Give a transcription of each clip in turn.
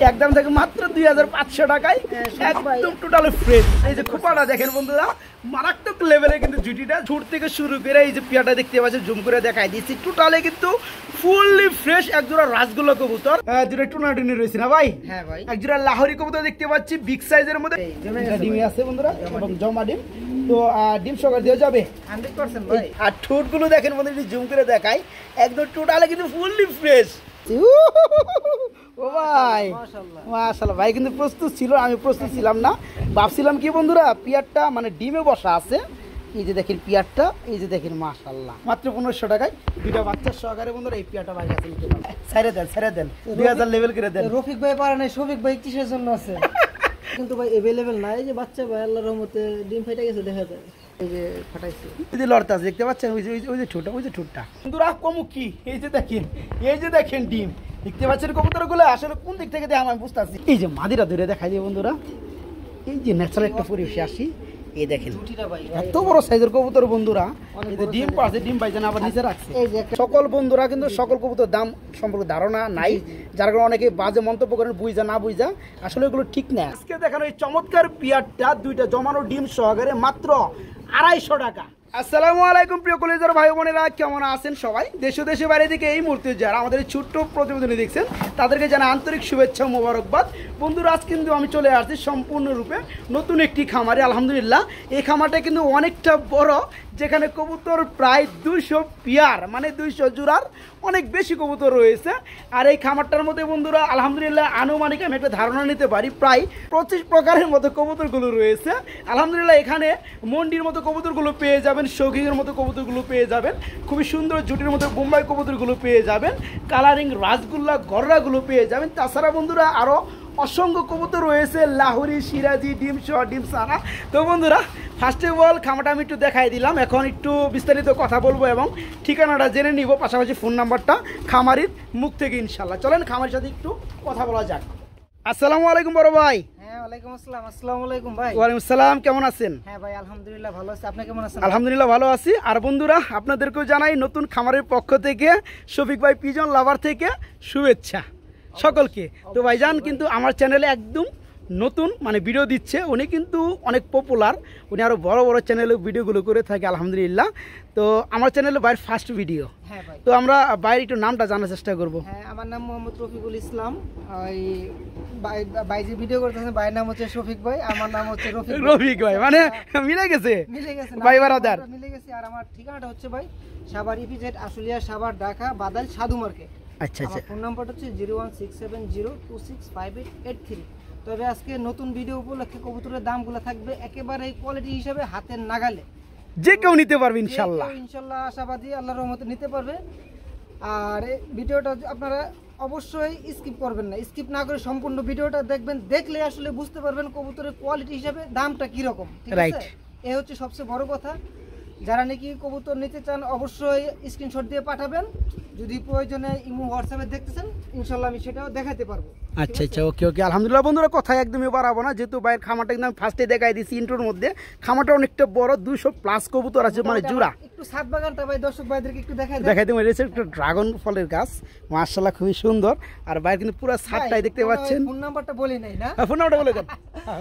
একদম থাকে মাত্র 2500 টাকায় একদম টোটাল ফ্রেশ। এই যে খোপাটা দেখেন বন্ধুরা, মারাত্মক লেভেলে কিন্তু জুটিটা ঝুট থেকে শুরু করে এই যে পিয়াটা দেখতে পাচ্ছেন, জুম করে দেখাই দিচ্ছি, টোটালে কিন্তু ফুললি ফ্রেশ। একজোড়া রাসগোল্লা কবুতর, দুটো টুনাটুনি রয়েছে না ভাই? হ্যাঁ ভাই। একজোড়া লাহোরি কবুতর দেখতে পাচ্ছি বিগ সাইজের মধ্যে, ডিমে আছে বন্ধুরা এবং জমা ডিম। তো ডিম সকাল দিয়ে যাবে 100% ভাই। আর ঠোঁট গুলো দেখেন বন্ধুরা, জুম করে দেখাই, একদম টোটালে কিন্তু ফুললি ফ্রেশ। ও ভাই মাশাআল্লাহ ভাই কিন্তু প্রস্তুত ছিল, আমি প্রস্তুত ছিলাম না। ভাবছিলাম কি বন্ধুরা, পিয়ারটা মানে ডিমে বসা আছে। এই যে দেখেন পিয়ারটা, এই যে দেখেন মাশাআল্লাহ মাত্র 1500 টাকায় দুইটা বাচ্চা সহকারে বন্ধুরা এই পিয়ারটা ভাই কাছে নিতে পারেন। ছেড়ে দেন 2000 লেভেল করে দেন। রফিক ভাই পারে নাই, শফিক ভাই কিসের জন্য আছে? কিন্তু ভাই अवेलेबल নাই। যে বাচ্চা ভাই আল্লাহর রহমতে ডিম ফেটে গেছে, দেখা যায় এই যে ফাটাইছে, এই যে লড়তাছে দেখতে পাচ্ছেন, ওই যে ঠোঁটা, ওই যে ঠোঁটটা বন্ধুরা কম কি। এই যে দেখেন ডিম দেখতে পাচ্ছেন, কবুতরগুলো আসলে কোন দিক থেকে আমি বুঝতেছি। এই যে মাদিরা ধরে দেখাই দিয়ে বন্ধুরা, এই যে ন্যাচারাল একটা পরিবেশে আসি, এই দেখেন এত বড় সাইজের কবুতর বন্ধুরা। এই যে ডিম পাশে ডিম পাইছেন আবার নিচে রাখছে। সকল বন্ধুরা কিন্তু সকল কবুতর দাম সম্পর্কে ধারণা নাই, যার কারণে অনেকে বাজে মন্তব্য করেন বুঝা না বুঝা, আসলে এগুলো ঠিক না। আজকে দেখানো এই চমৎকার পিয়ারটা দুইটা জমানো ডিম সহকারে মাত্র 250 টাকা। আসসালামু আলাইকুম প্রিয় কলেজের ভাই বোনেরা, কেমন আছেন সবাই? দেশ ও দেশের বাইরে থেকে এই মুহূর্তে যারা আমাদের এই ছোট্ট প্রতিবেদনে দেখছেন তাদেরকে জানা আন্তরিক শুভেচ্ছা মোবারকবাদ। বন্ধুরা আজ কিন্তু আমি চলে আসছি সম্পূর্ণরূপে নতুন একটি খামারে। আলহামদুলিল্লাহ এই খামারটা কিন্তু অনেকটা বড়, যেখানে কবুতর প্রায় 200 পেয়ার মানে 200 জোড়ার অনেক বেশি কবুতর রয়েছে। আর এই খামারটার মধ্যে বন্ধুরা আলহামদুলিল্লাহ আনুমানিক আমি একটা ধারণা নিতে পারি প্রায় 25 প্রকারের মতো কবুতরগুলো রয়েছে। আলহামদুলিল্লাহ এখানে মন্ডির মতো কবুতরগুলো পেয়ে যাবেন, শৌখিনের মতো কবুতরগুলো পেয়ে যাবেন, খুবই সুন্দর জুটির মতো বোম্বাই কবুতরগুলো পেয়ে যাবেন, কালারিং রাসগোল্লা গররাগুলো পেয়ে যাবেন। তাছাড়া বন্ধুরা আরও অসংখ্য কবুতর রয়েছে, লাহোরি, সিরাজি, ডিম সহ ডিম সারা। তো বন্ধুরা ফার্স্ট অফ অল খামারটা আমি একটু দেখাই দিলাম, এখন একটু বিস্তারিত কথা বলবো এবং ঠিকানাটা জেনে নিব, পাশাপাশি ফোন নাম্বারটা খামারির মুখ থেকে ইনশাল্লাহ। চলেন খামারের সাথে একটু কথা বলা যাক। আসসালামু আলাইকুম বড় ভাই। হ্যাঁ ওয়ালাইকুম আসসালাম। আসসালামু আলাইকুম ভাই। ওয়ালাইকুম আসসালাম, কেমন আছেন? হ্যাঁ ভাই আলহামদুলিল্লাহ ভালো আছি, আপনি কেমন আছেন? আলহামদুলিল্লাহ ভালো আছি। আর বন্ধুরা আপনাদেরকেও জানাই নতুন খামারের পক্ষ থেকে, শফিক ভাই পিজন লাভার থেকে শুভেচ্ছা সকলকে। তো ভাইজান কিন্তু আমার চ্যানেলে একদম নতুন মানে ভিডিও দিচ্ছে, উনি কিন্তু অনেক পপুলার, উনি আরও বড় বড় চ্যানেলে ভিডিওগুলো করে থাকে আলহামদুলিল্লাহ। তো আমার চ্যানেলে বাইরের ফার্স্ট ভিডিও। হ্যাঁ ভাই। তো আমরা বাইরে একটু নামটা জানার চেষ্টা করব। হ্যাঁ আমার নাম মোহাম্মদ রফিকুল ইসলাম। ওই ভাই যে ভিডিও করতেছেন ভাইয়ের নাম হচ্ছে শফিক ভাই, আমার নাম হচ্ছে রফিক ভাই। মানে মিলে গেছে ভাই বারাদার, মিলে গেছে। আর আমার ঠিকানাটা হচ্ছে ভাই সাভার ইপিজেড, আশুলিয়া, সাভার, ঢাকা, বাদাল, সাধু মার্কেট। আচ্ছা আচ্ছা। ফোন নাম্বারটা হচ্ছে 01670265883। তবে আজকে নতুন ভিডিও উপলক্ষে কবুতরের দামগুলো থাকবে একেবারে কোয়ালিটি হিসাবে হাতের নাগালে, যে কেউ নিতে পারবে ইনশাল্লাহ। ইনশাল্লাহ আশাবাদী আল্লাহর রহমতে নিতে পারবে। আর এই ভিডিওটা আপনারা অবশ্যই স্কিপ করবেন না, স্কিপ না করে সম্পূর্ণ ভিডিওটা দেখবেন, দেখলে আসলে বুঝতে পারবেন কবুতরের কোয়ালিটি হিসাবে দামটা কিরকম। রাইট, এ হচ্ছে সবচেয়ে বড় কথা। যারা নাকি কবুতর নিতে চান অবশ্যই স্ক্রিনশট দিয়ে পাঠাবেন, যদি প্রয়োজনে ইমো হোয়াটসঅ্যাপে দেখতেছেন ইনশাল্লাহ আমি সেটাও দেখাতে পারবো। আচ্ছা আচ্ছা, ওকে ওকে আলহামদুলিল্লাহ। বন্ধুরা কথায় একদমই বাড়াবো না, যেহেতু বাইরের খামারটা একদম ফার্স্টে দেখাই দিয়েছি ইন্ট্রোর মধ্যে। খামারটা অনেকটা বড়, 200+ কবুতর আছে মানে জোড়া। একটু সাত বাগানটা ভাই দর্শক ভাইদেরকে একটু দেখাই দেবো। এটা একটা ড্রাগন ফলের গাছ, মাশাআল্লাহ খুবই সুন্দর। আর বাইরে কিন্তু পুরো ছাদটাই দেখতে পাচ্ছেন। ফোন নাম্বারটা বলি নাই না? ফোন নাম্বারটা বলে দেন।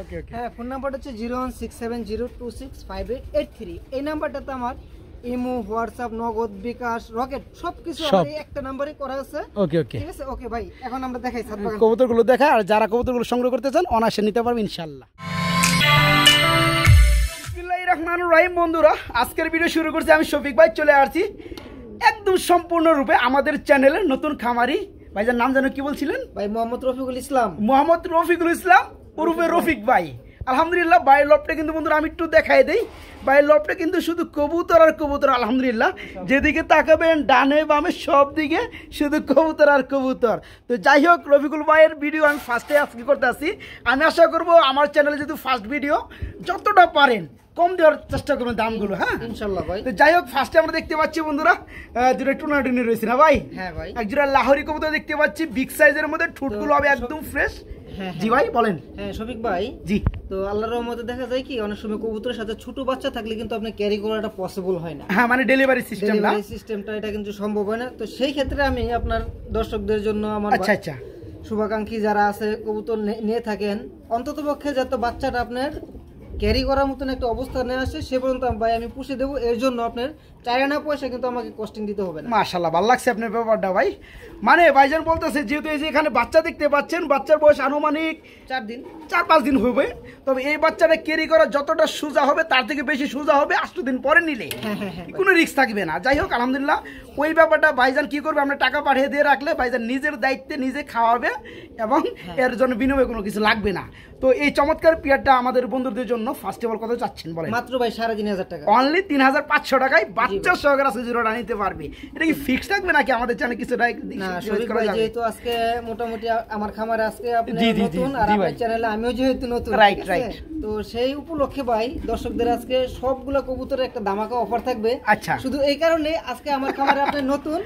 ওকে ওকে। হ্যাঁ ফোন নাম্বারটা হচ্ছে 01670265883। এই নাম্বারটাতে আমার ইমো, হোয়াটসঅ্যাপ, নগদ, বিকাশ, রকেট সবকিছু আমার এই একটা নম্বরে করা আছে। ওকে ওকে ঠিক আছে। ওকে ভাই এখন আমরা দেখাই ছাদ বাগান কবুতরগুলো দেখা, আর যারা কবুতরগুলো সংগ্রহ করতে চান অনায়াসে নিতে পারবেন ইনশাআল্লাহ। বিসমিল্লাহির রহমানির রহিম। বন্ধুরা আজকের ভিডিও শুরু করছি আমি শফিক ভাই, চলে আসছি একদম সম্পূর্ণরূপে আমাদের চ্যানেলের নতুন খামারি। ভাইজান নাম জানো কি বলছিলেন? ভাই মোহাম্মদ রফিকুল ইসলাম। মোহাম্মদ রফিকুল ইসলাম ওরফে রফিক ভাই। আলহামদুলিল্লাহ বাইরের লবটা কিন্তু বন্ধুরা আমি একটু দেখাই দেই। বাইরের লবটা কিন্তু শুধু কবুতর আর কবুতর আলহামদুলিল্লাহ, যেদিকে তাকাবেন ডানে বামে সব দিকে শুধু কবুতর আর কবুতর। তো যাই হোক রফিকুল ভাইয়ের ভিডিও আমি ফার্স্টে আজকে করতে আসি। আমি আশা করবো আমার চ্যানেলে যেহেতু ফার্স্ট ভিডিও যতটা পারেন কম দেওয়ার চেষ্টা করবেন দামগুলো। হ্যাঁ ইনশাআল্লাহ ভাই। তো যাই হোক ফার্স্টে আমরা দেখতে পাচ্ছি বন্ধুরা দুটো টুনাটুনি রয়েছে না ভাই? হ্যাঁ ভাই। একজোড়া লাহোরি কবুতর দেখতে পাচ্ছি বিগ সাইজের মধ্যে, ঠোঁটগুলো হবে একদম ফ্রেশ। জি ভাই বলেন। হ্যাঁ শফিক ভাই। জি। তো আল্লাহর রহমতে দেখা যায় কি অনেক সময় কবুতরের সাথে ছোট বাচ্চা থাকলে কিন্তু আপনি ক্যারি করাটা পসিবল হয় না। হ্যাঁ মানে ডেলিভারি সিস্টেম না, সিস্টেমটা এটা কিন্তু সম্ভব হয় না। তো সেই ক্ষেত্রে আমি আপনার দর্শকদের জন্য আমার আচ্ছা আচ্ছা শুভাকাঙ্ক্ষী যারা আছে কবুতর নিয়ে থাকেন, অন্তত পক্ষে যাতে বাচ্চাটা আপনার ক্যারি করার মতন একটা অবস্থানে আসে সে পর্যন্ত ভাই আমি পুষে দেবো। এর জন্য আপনার চায়না পয়সা কিন্তু আমাকে কস্টিং দিতে হবে না। মাশাআল্লাহ, ভালো লাগছে আপনার ব্যাপারটা ভাই। মানে ভাইজান বলতেছে যেহেতু এই যে এখানে বাচ্চা দেখতে পাচ্ছেন, বাচ্চার বয়স আনুমানিক 4-5 দিন হবে, তবে এই বাচ্চাটা ক্যারি করা যতটা সোজা হবে তার থেকে বেশি সোজা হবে 8 দিন পরে নিলে। কোনো রিস্ক থাকবে না। যাই হোক আলহামদুলিল্লাহ, ওই ব্যাপারটা ভাইজান কি করবে, আমরা টাকা পাঠিয়ে দিয়ে রাখলে ভাইজান নিজের দায়িত্বে নিজে খাওয়াবে এবং এর জন্য বিনিময়ে কোনো কিছু লাগবে না। তো এই চমৎকার পেয়ারটা আমাদের বন্ধুদের জন্য ফার্স্ট অফ অল কত চাচ্ছেন বলেন? মাত্র ভাই 3,500 টাকা, অনলি 3,500 টাকায় বাচ্চা সহকারে আজকে জোড়াটা নিতে পারবে। এটা কি ফিক্স থাকবে নাকি আমাদের চ্যানেলে কিছু না? শরীফ ভাই যেহেতু আজকে মোটামুটি আমার খামারে আজকে আপনি নতুন আর আমার চ্যানেলে আমিও যেহেতু নতুন, রাইট, তো সেই উপলক্ষে ভাই দর্শকদের আজকে সবগুলো কবুতরের একটা ধামাকা অফার থাকবে। আচ্ছা, শুধু এই কারণে আজকে আমার খামারে আপনি নতুন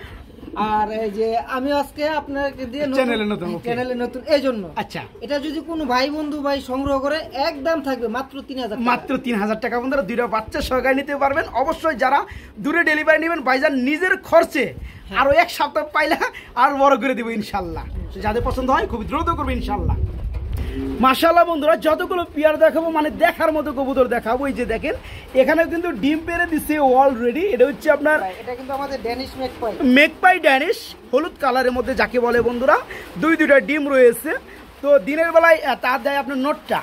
আর এই যে আমি আজকে আপনাকে দিয়ে চ্যানেলে নতুন এই জন্য। আচ্ছা, এটা যদি কোনো ভাই বন্ধু ভাই সংগ্রহ করে একদম থাকবে মাত্র 3,000, মাত্র 3,000 টাকা। বন্ধুরা দুইটা বাচ্চা সহকারে নিতে পারবেন। অবশ্যই যারা দূরে ডেলিভারি নেবেন ভাইজান নিজের খরচে আরো 1 সপ্তাহ পাইলে আর বড় করে দেবো ইনশাল্লাহ। যাদের পছন্দ হয় খুব দ্রুত করবে ইনশাল্লাহ। মাশাআল্লাহ বন্ধুরা, যতগুলো পেয়ার দেখাবো মানে দেখার মতো কবুতর দেখাবো। এই যে দেখেন এখানে কিন্তু ডিম পেরে দিচ্ছে অলরেডি। এটা হচ্ছে আপনার এটা কিন্তু আমাদের ড্যানিশ মেকপাই ড্যানিশ, হলুদ কালারের মধ্যে যাকে বলে বন্ধুরা। দুইটা ডিম রয়েছে। তো দিনের বেলায় তা দেয় আপনার নোটটা,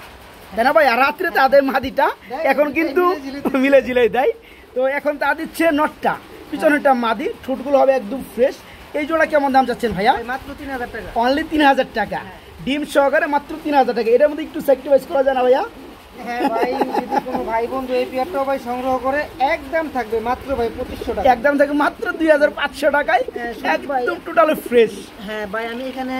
তাই না ভাই? আর রাত্রে তা দেয় মাদিটা। এখন কিন্তু মিলে জিলেই দেয়। তো এখন তা দিচ্ছে নটটা, পিছনেরটা মাদি। ঠোঁটগুলো হবে একদম ফ্রেশ। এই জোড়া কেমন দাম চাচ্ছেন ভাইয়া? মাত্র 3,000 টাকা, অনলি 3,000 টাকা ডিম সহকারে, মাত্র 3,000 টাকা। এটার মধ্যে একটু স্যাক্রিফাইস করা যায় না ভাইয়া? হ্যাঁ ভাই, যদি কোনো ভাই বন্ধু এই পেয়ারটাও ভাই সংগ্রহ করে একদম থাকবে মাত্র ভাই 2,500 টাকা, একদম থাকবে মাত্র 2,500 টাকায়, একদম টোটাল ফ্রেশ। হ্যাঁ ভাই, আমি এখানে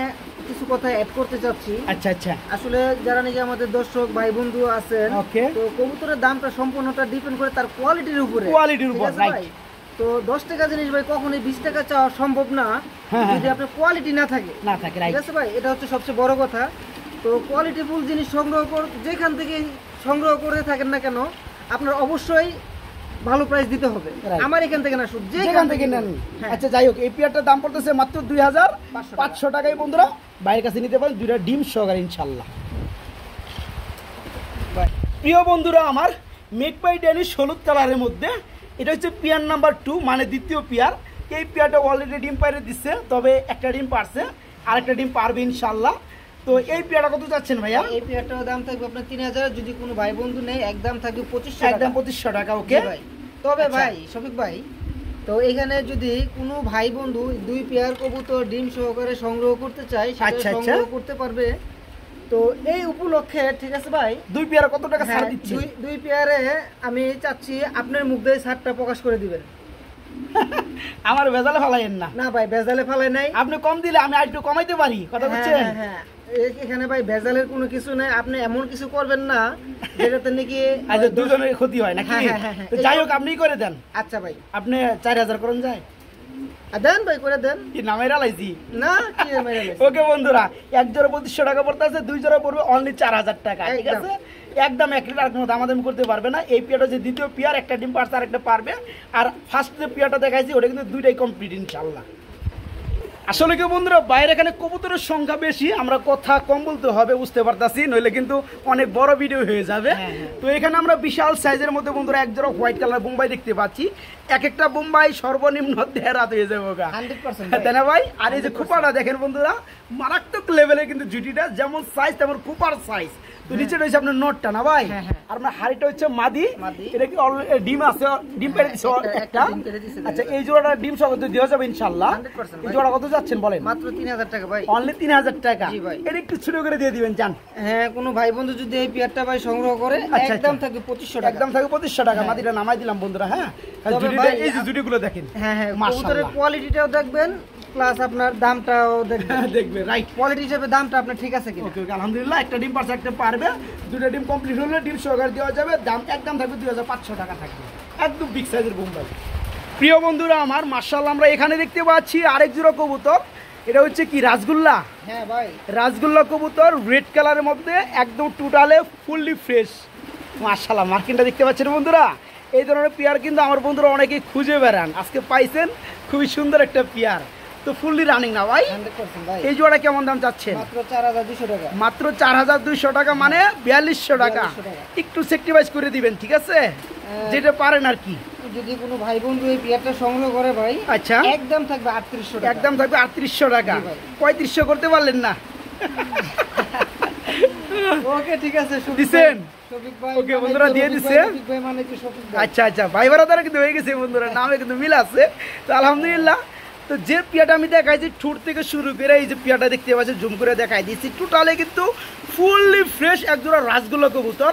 কিছু কথা অ্যাড করতে চাচ্ছি। আচ্ছা আচ্ছা, আসলে যারা নাকি আমাদের দর্শক ভাই বন্ধু আছেন, তো কবুতরের দামটা সম্পূর্ণটা ডিপেন্ড করে তার কোয়ালিটির উপরে, রাইট? তো 10 টাকা জিনিস ভাই কখনোই 20 টাকা চাওয়া সম্ভব না যদি আপনার কোয়ালিটি না থাকে, ঠিক আছে ভাই? এটা হচ্ছে সবচেয়ে বড় কথা। তো কোয়ালিটিফুল জিনিস যেখান থেকে সংগ্রহ করে থাকেন না কেন আপনার অবশ্যই ভালো প্রাইস দিতে হবে। আমার এখান থেকে না, শুধু যেখান থেকে নেন। আচ্ছা যাই হোক, এই পেয়ারটার দাম পড়তেছে মাত্র 2,500 টাকায়। বন্ধুরা বাইরের কাছে নিতে পারেন দুইটা ডিম সহকারে ইনশাল্লাহ। প্রিয় বন্ধুরা আমার, মেকপাই ড্যানিশ হলুদ কালারের মধ্যে এটা হচ্ছে পেয়ার নাম্বার 2, মানে দ্বিতীয় পেয়ার। এই পেয়ারটা অলরেডি ডিম পাইরে দিচ্ছে, তবে একটা ডিম পারছে, আরেকটা ডিম পারবে ইনশাল্লাহ। তো এই পেয়ারটা কত যাচ্ছেন ভাইয়া? এই পেয়ারটার দাম থাকবে আপনার 3,000, যদি কোনো ভাই বন্ধু নেই একদম থাকবে 2500, একদম 2500 টাকা। ওকে ভাই, তবে ভাই শফিক ভাই, তো এখানে যদি কোনো ভাই বন্ধু 2 পেয়ার কবুতর ডিম সহকারে সংগ্রহ করতে চায় সেটা সংগ্রহ করতে পারবে। তো এই উপলক্ষে, ঠিক আছে ভাই, 2 পেয়ারে কত টাকা ছাড় দিচ্ছি? 2 পেয়ারে আমি চাচ্ছি আপনার মুখ দিয়ে ছাড়টা প্রকাশ করে দিবেন। আমার ভেজালে ফালাইয়েন না। না ভাই, ভেজালে ফালাই নাই। আপনি কম দিলে আমি একটু কমাইতে পারি, কথা বলছেন? হ্যাঁ, এখানে ভাই ভেজালের কোনো কিছু নাই। আপনি এমন কিছু করবেন না যেটাতে নাকি আচ্ছা দুজনের ক্ষতি হয় নাকি? যাই হোক আপনি করে দেন। আচ্ছা ভাই, আপনি 4,000 করুন যায়? দেন ভাই, করে দেন। কি নামেরা লাইছি না? কি নামেরা লাইছি? ওকে বন্ধুরা, এক জোড়া 2500 টাকা পড়তে আছে, 2 জোড়া পড়বে অনলি 4,000 টাকা, ঠিক আছে? একদম এক লিটার কোনো দামাদামি করতে পারবে না। এই পেয়ারটা যে দ্বিতীয় পেয়ার, একটা ডিম পারছে আর একটা পারবে। আর ফার্স্ট যে পেয়ারটা দেখাইছি ওটা কিন্তু দুইটাই কমপ্লিট ইনশাল্লাহ। আসলে কি বন্ধুরা, বাইরে এখানে কবুতরের সংখ্যা বেশি, আমরা কথা কম বলতে হবে, বুঝতে পারতাছি, নইলে কিন্তু অনেক বড় ভিডিও হয়ে যাবে। তো এখানে আমরা বিশাল সাইজের মধ্যে বন্ধুরা এক জোড়া হোয়াইট কালার বোম্বাই দেখতে পাচ্ছি। এক একটা বোম্বাই সর্বনিম্ন 1.5 রাত হয়ে যাবে, 100%, তাই না ভাই? আর এই যে খোপাটা দেখেন বন্ধুরা, মারাত্মক লেভেলের কিন্তু জুটিটা, যেমন সাইজ তেমন খোপার সাইজ। তো নিচে রয়েছে আপনার নোটটা না ভাই, আর আপনার হাড়িটা হচ্ছে মাদি। এটা কি ডিম আছে? ডিম পেরে দিছে একটা। আচ্ছা, এই জোড়াটা ডিম সহ দেওয়া যাবে ইনশাআল্লাহ। এই জোড়া কত যাচ্ছেন বলেন? মাত্র 3,000 টাকা ভাই, অনলি 3,000 টাকা। এটা একটু ছোট করে দিয়ে দিবেন জান। হ্যাঁ, কোনো ভাই বন্ধু যদি এই পেয়ারটা ভাই সংগ্রহ করে একদম থাকবে 2500 টাকা, একদম থাকবে 2500 টাকা। মাদিটা নামাই দিলাম বন্ধুরা। হ্যাঁ, এই যে জুটিগুলো দেখেন। হ্যাঁ, কবুতরের কোয়ালিটিটাও দেখবেন, প্লাস আপনার দামটাও দেখবেন, রাইট? কোয়ালিটি হিসেবে দামটা আপনার ঠিক আছে কিনা? ওকে, আলহামদুলিল্লাহ। একটা ডিম পারছে, একটা পারবে, 2টা ডিম কমপ্লিট হলে ডিম সহকারে দেওয়া যাবে। দাম একদম থাকবে 2,500 টাকা থাকবে, একদম বিগ সাইজের বোম্বাই। প্রিয় বন্ধুরা আমার, মাশাআল্লাহ আমরা এখানে দেখতে পাচ্ছি আরেক জোড়া কবুতর। এটা হচ্ছে কি রাসগোল্লা? হ্যাঁ ভাই, রাসগোল্লা কবুতর, রেড কালারের মধ্যে, একদম টোটালে ফুললি ফ্রেশ। মাশাআল্লাহ, মার্কিনটা দেখতে পাচ্ছেন বন্ধুরা। এই ধরনের পেয়ার কিন্তু আমার বন্ধুরা অনেকেই খুঁজে বেড়ান, আজকে পাইছেন। খুবই সুন্দর একটা পেয়ার। তো ফুললি রানিং না ভাই? 100% ভাই। এই জোড়া কেমন দাম চাচ্ছেন? মাত্র 4200 টাকা। মাত্র 4200 টাকা, মানে 4200 টাকা। 4200 টাকা। একটু সেক্রিফাইস করে দিবেন, ঠিক আছে? যেটা পারেন আর কি। যদি কোনো ভাই বন্ধু এই পেয়ারটা সংগ্রহ করে ভাই, আচ্ছা, একদম থাকবে 3800 টাকা। একদম থাকবে 3800 টাকা। জি ভাই। 3500 করতে পারলেন না? ওকে ঠিক আছে, দিছেন? শফিক ভাই। ওকে বন্ধুরা, দিয়ে দিছে। শফিক ভাই মানে কি শফিক ভাই। আচ্ছা আচ্ছা, ভাই বারাদারা কিন্তু হয়ে গেছে বন্ধুরা, নামে কিন্তু মিল আছে। তো আলহামদুলিল্লাহ। তো যে পিয়াটা আমি দেখাইছি ঠোঁট থেকে শুরু করে, এই যে পিয়াটা দেখতে পাচ্ছি জুম করে দেখাই দিচ্ছি, টোটালে কিন্তু ফুললি ফ্রেশ একজোড়া রাসগোল্লা কবুতর।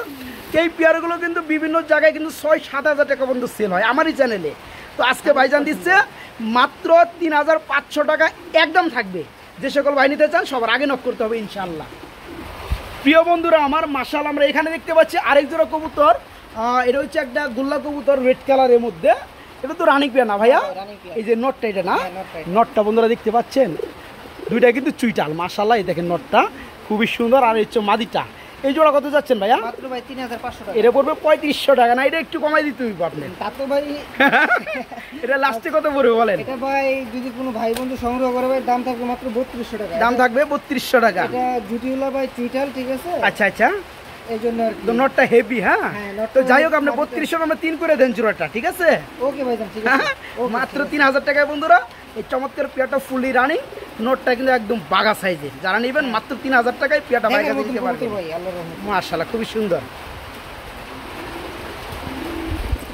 এই পেয়ারগুলো কিন্তু বিভিন্ন জায়গায় কিন্তু 6-7 হাজার টাকা পর্যন্ত সেল হয় আমারই চ্যানেলে। তো আজকে ভাইজান দিচ্ছে মাত্র 3500 টাকা একদম থাকবে। যে সকল ভাই নিতে চান সবার আগে নক করতে হবে ইনশাল্লাহ। প্রিয় বন্ধুরা আমার, মাশাআল্লাহ, আমরা এখানে দেখতে পাচ্ছি আরেক জোড়া কবুতর। এটা হচ্ছে একটা গোল্লা কবুতর রেড কালারের মধ্যে। এটা তো রানিং পেয়ার না ভাইয়া? Running pair. এই যে নটটা, এটা না? হ্যাঁ, নটটা। নটটা বন্ধুরা দেখতে পাচ্ছেন, দুইটা কিন্তু চুইটাল। মাশাআল্লাহ, এই দেখেন নটটা খুবই সুন্দর। আর এই হচ্ছে মাদিটা। এই জোড়া কত যাচ্ছেন ভাইয়া? মাত্র ভাই 3500 টাকা। এটা পড়বে 3500 টাকা। না, এটা একটু কমাই দিতে হইব আপনি। তা তো ভাই এটা লাস্টে কত পড়বে বলেন? এটা ভাই যদি কোনো ভাই বন্ধু সংগ্রহ করে ভাই, দাম থাকবে মাত্র 3200 টাকা। দাম থাকবে 3200 টাকা। এটা জুটিওলা ভাই চুইটাল, ঠিক আছে? আচ্ছা আচ্ছা, এই জন্য আর কি। তো নটটা হেভি। হ্যাঁ, হ্যাঁ, নটটা তো যাই হোক, আপনি মাত্র- 3200 আমরা 3 করে দেন জোড়াটা, ঠিক আছে? ওকে ভাইজান, ঠিক আছে। ওকে, মাত্র ঠিক আছে। 3000 টাকায় বন্ধুরা এই চমৎকার পেয়ারটা ফুললি রানিং। নোটটা কিন্তু একদম বাঘা সাইজের। যারা নেবেন মাত্র 3000 টাকায় পেয়ারটা ভাই দেখার কাছে মতন দিতে কবুতর পারবেন। ভাই, আল্লাহর রহমতে। মাশাআল্লাহ, খুবই সুন্দর।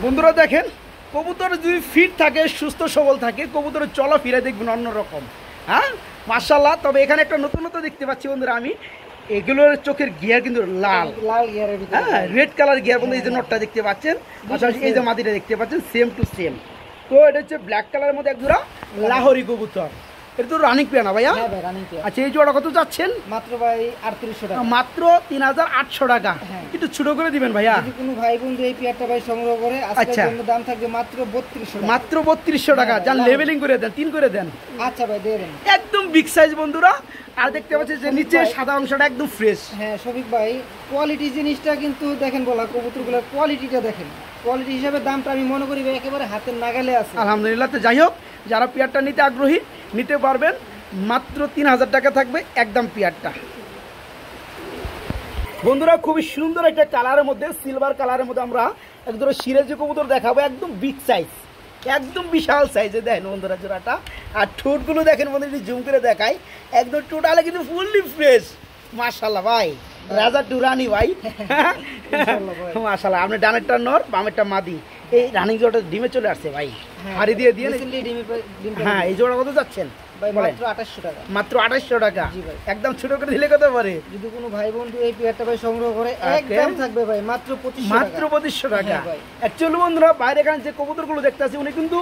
বন্ধুরা দেখেন, কবুতর যদি ফিট থাকে, সুস্থ সবল থাকে, কবুতরের চলাফেরা দেখবেন অন্যরকম। হ্যাঁ, মাশাআল্লাহ। তবে এখানে একটা নতুনত্ব দেখতে পাচ্ছি বন্ধুরা আমি, এগুলোর চোখের গিয়ার কিন্তু লাল। লাল গিয়ারের ভিতরে। হ্যাঁ, রেড কালার গিয়ার বন্ধু। এই যে নোটটা দেখতে পাচ্ছেন, পাশাপাশি এই যে মাদিটা দেখতে পাচ্ছেন, সেম টু সেম। তো এটা হচ্ছে ব্ল্যাক কালারের মধ্যে এক জোড়া লাহোরি কবুতর। এটা তো রানিং পেয়ার না ভাইয়া? হ্যাঁ ভাই, রানিং পেয়ার। আচ্ছা, এই জোড়া কত যাচ্ছেন? মাত্র ভাই 3800 টাকা। মাত্র 3800 টাকা। হ্যাঁ। একটু ছোট করে দিবেন ভাইয়া। যদি কোনো ভাই বন্ধু এই পেয়ারটা ভাই সংগ্রহ করে, আজকের আচ্ছা। জন্য দাম থাকবে মাত্র 3200 টাকা। মাত্র 3200 টাকা। হ্যাঁ, যান লাল। লেভেলিং করে দেন, 3 করে দেন। আচ্ছা ভাই, দিয়ে দেন। একদম বিগ সাইজ বন্ধুরা। আর দেখতে পাচ্ছেন যে নিচে সাদা অংশটা একদম ফ্রেশ। হ্যাঁ শফিক ভাই, কোয়ালিটি জিনিসটা কিন্তু দেখেন, বলা কবুতরগুলোর কোয়ালিটিটা দেখেন। কোয়ালিটি হিসাবে দামটা আমি মনে করি ভাই একেবারে হাতের নাগালে আছে। আলহামদুলিল্লাহ। তো যাই হোক, যারা পেয়ারটা নিতে আগ্রহী নিতে পারবেন। মাত্র 3000 টাকা থাকবে একদম পেয়ারটা। বন্ধুরা খুবই সুন্দর একটা কালারের মধ্যে, সিলভার কালারের মধ্যে আমরা একদম সিরাজি কবুতর দেখাবো। একদম বিগ সাইজ, একদম বিশাল সাইজে দেখেন বন্ধুরা জোড়াটা। আর ঠোঁটগুলো দেখেন বন্ধুরা, যদি জুম করে দেখাই, একদম টোটালে কিন্তু ফুললি ফ্রেশ। মাশাআল্লাহ ভাই, রাজা টুরানি ভাই। ইনশাআল্লাহ ভাই। মাশাআল্লাহ। আপনি ডানেরটা নর, বামেরটা মাদি। এই রানিং জোড়াটা ডিমে চলে আসছে ভাই। হাড়ি দিয়ে দিয়ে Recently ডিমটা হ্যাঁ, এই জোড়া কত যাচ্ছেন ভাই বলেন? মাত্র 2800 টাকা। মাত্র 2800 টাকা। জি ভাই। একদম ছোট করে দিলে কত পারে? যদি কোনো ভাই বন্ধু এই পেয়ারটা ভাই সংগ্রহ করে, Okay. একদম থাকবে ভাই মাত্র 2500 টাকা। মাত্র 2500 টাকা। হ্যাঁ ভাই। অ্যাকচুয়ালি বন্ধুরা, বাইরে এখানে যে কবুতরগুলো দেখতে আছি, উনি কিন্তু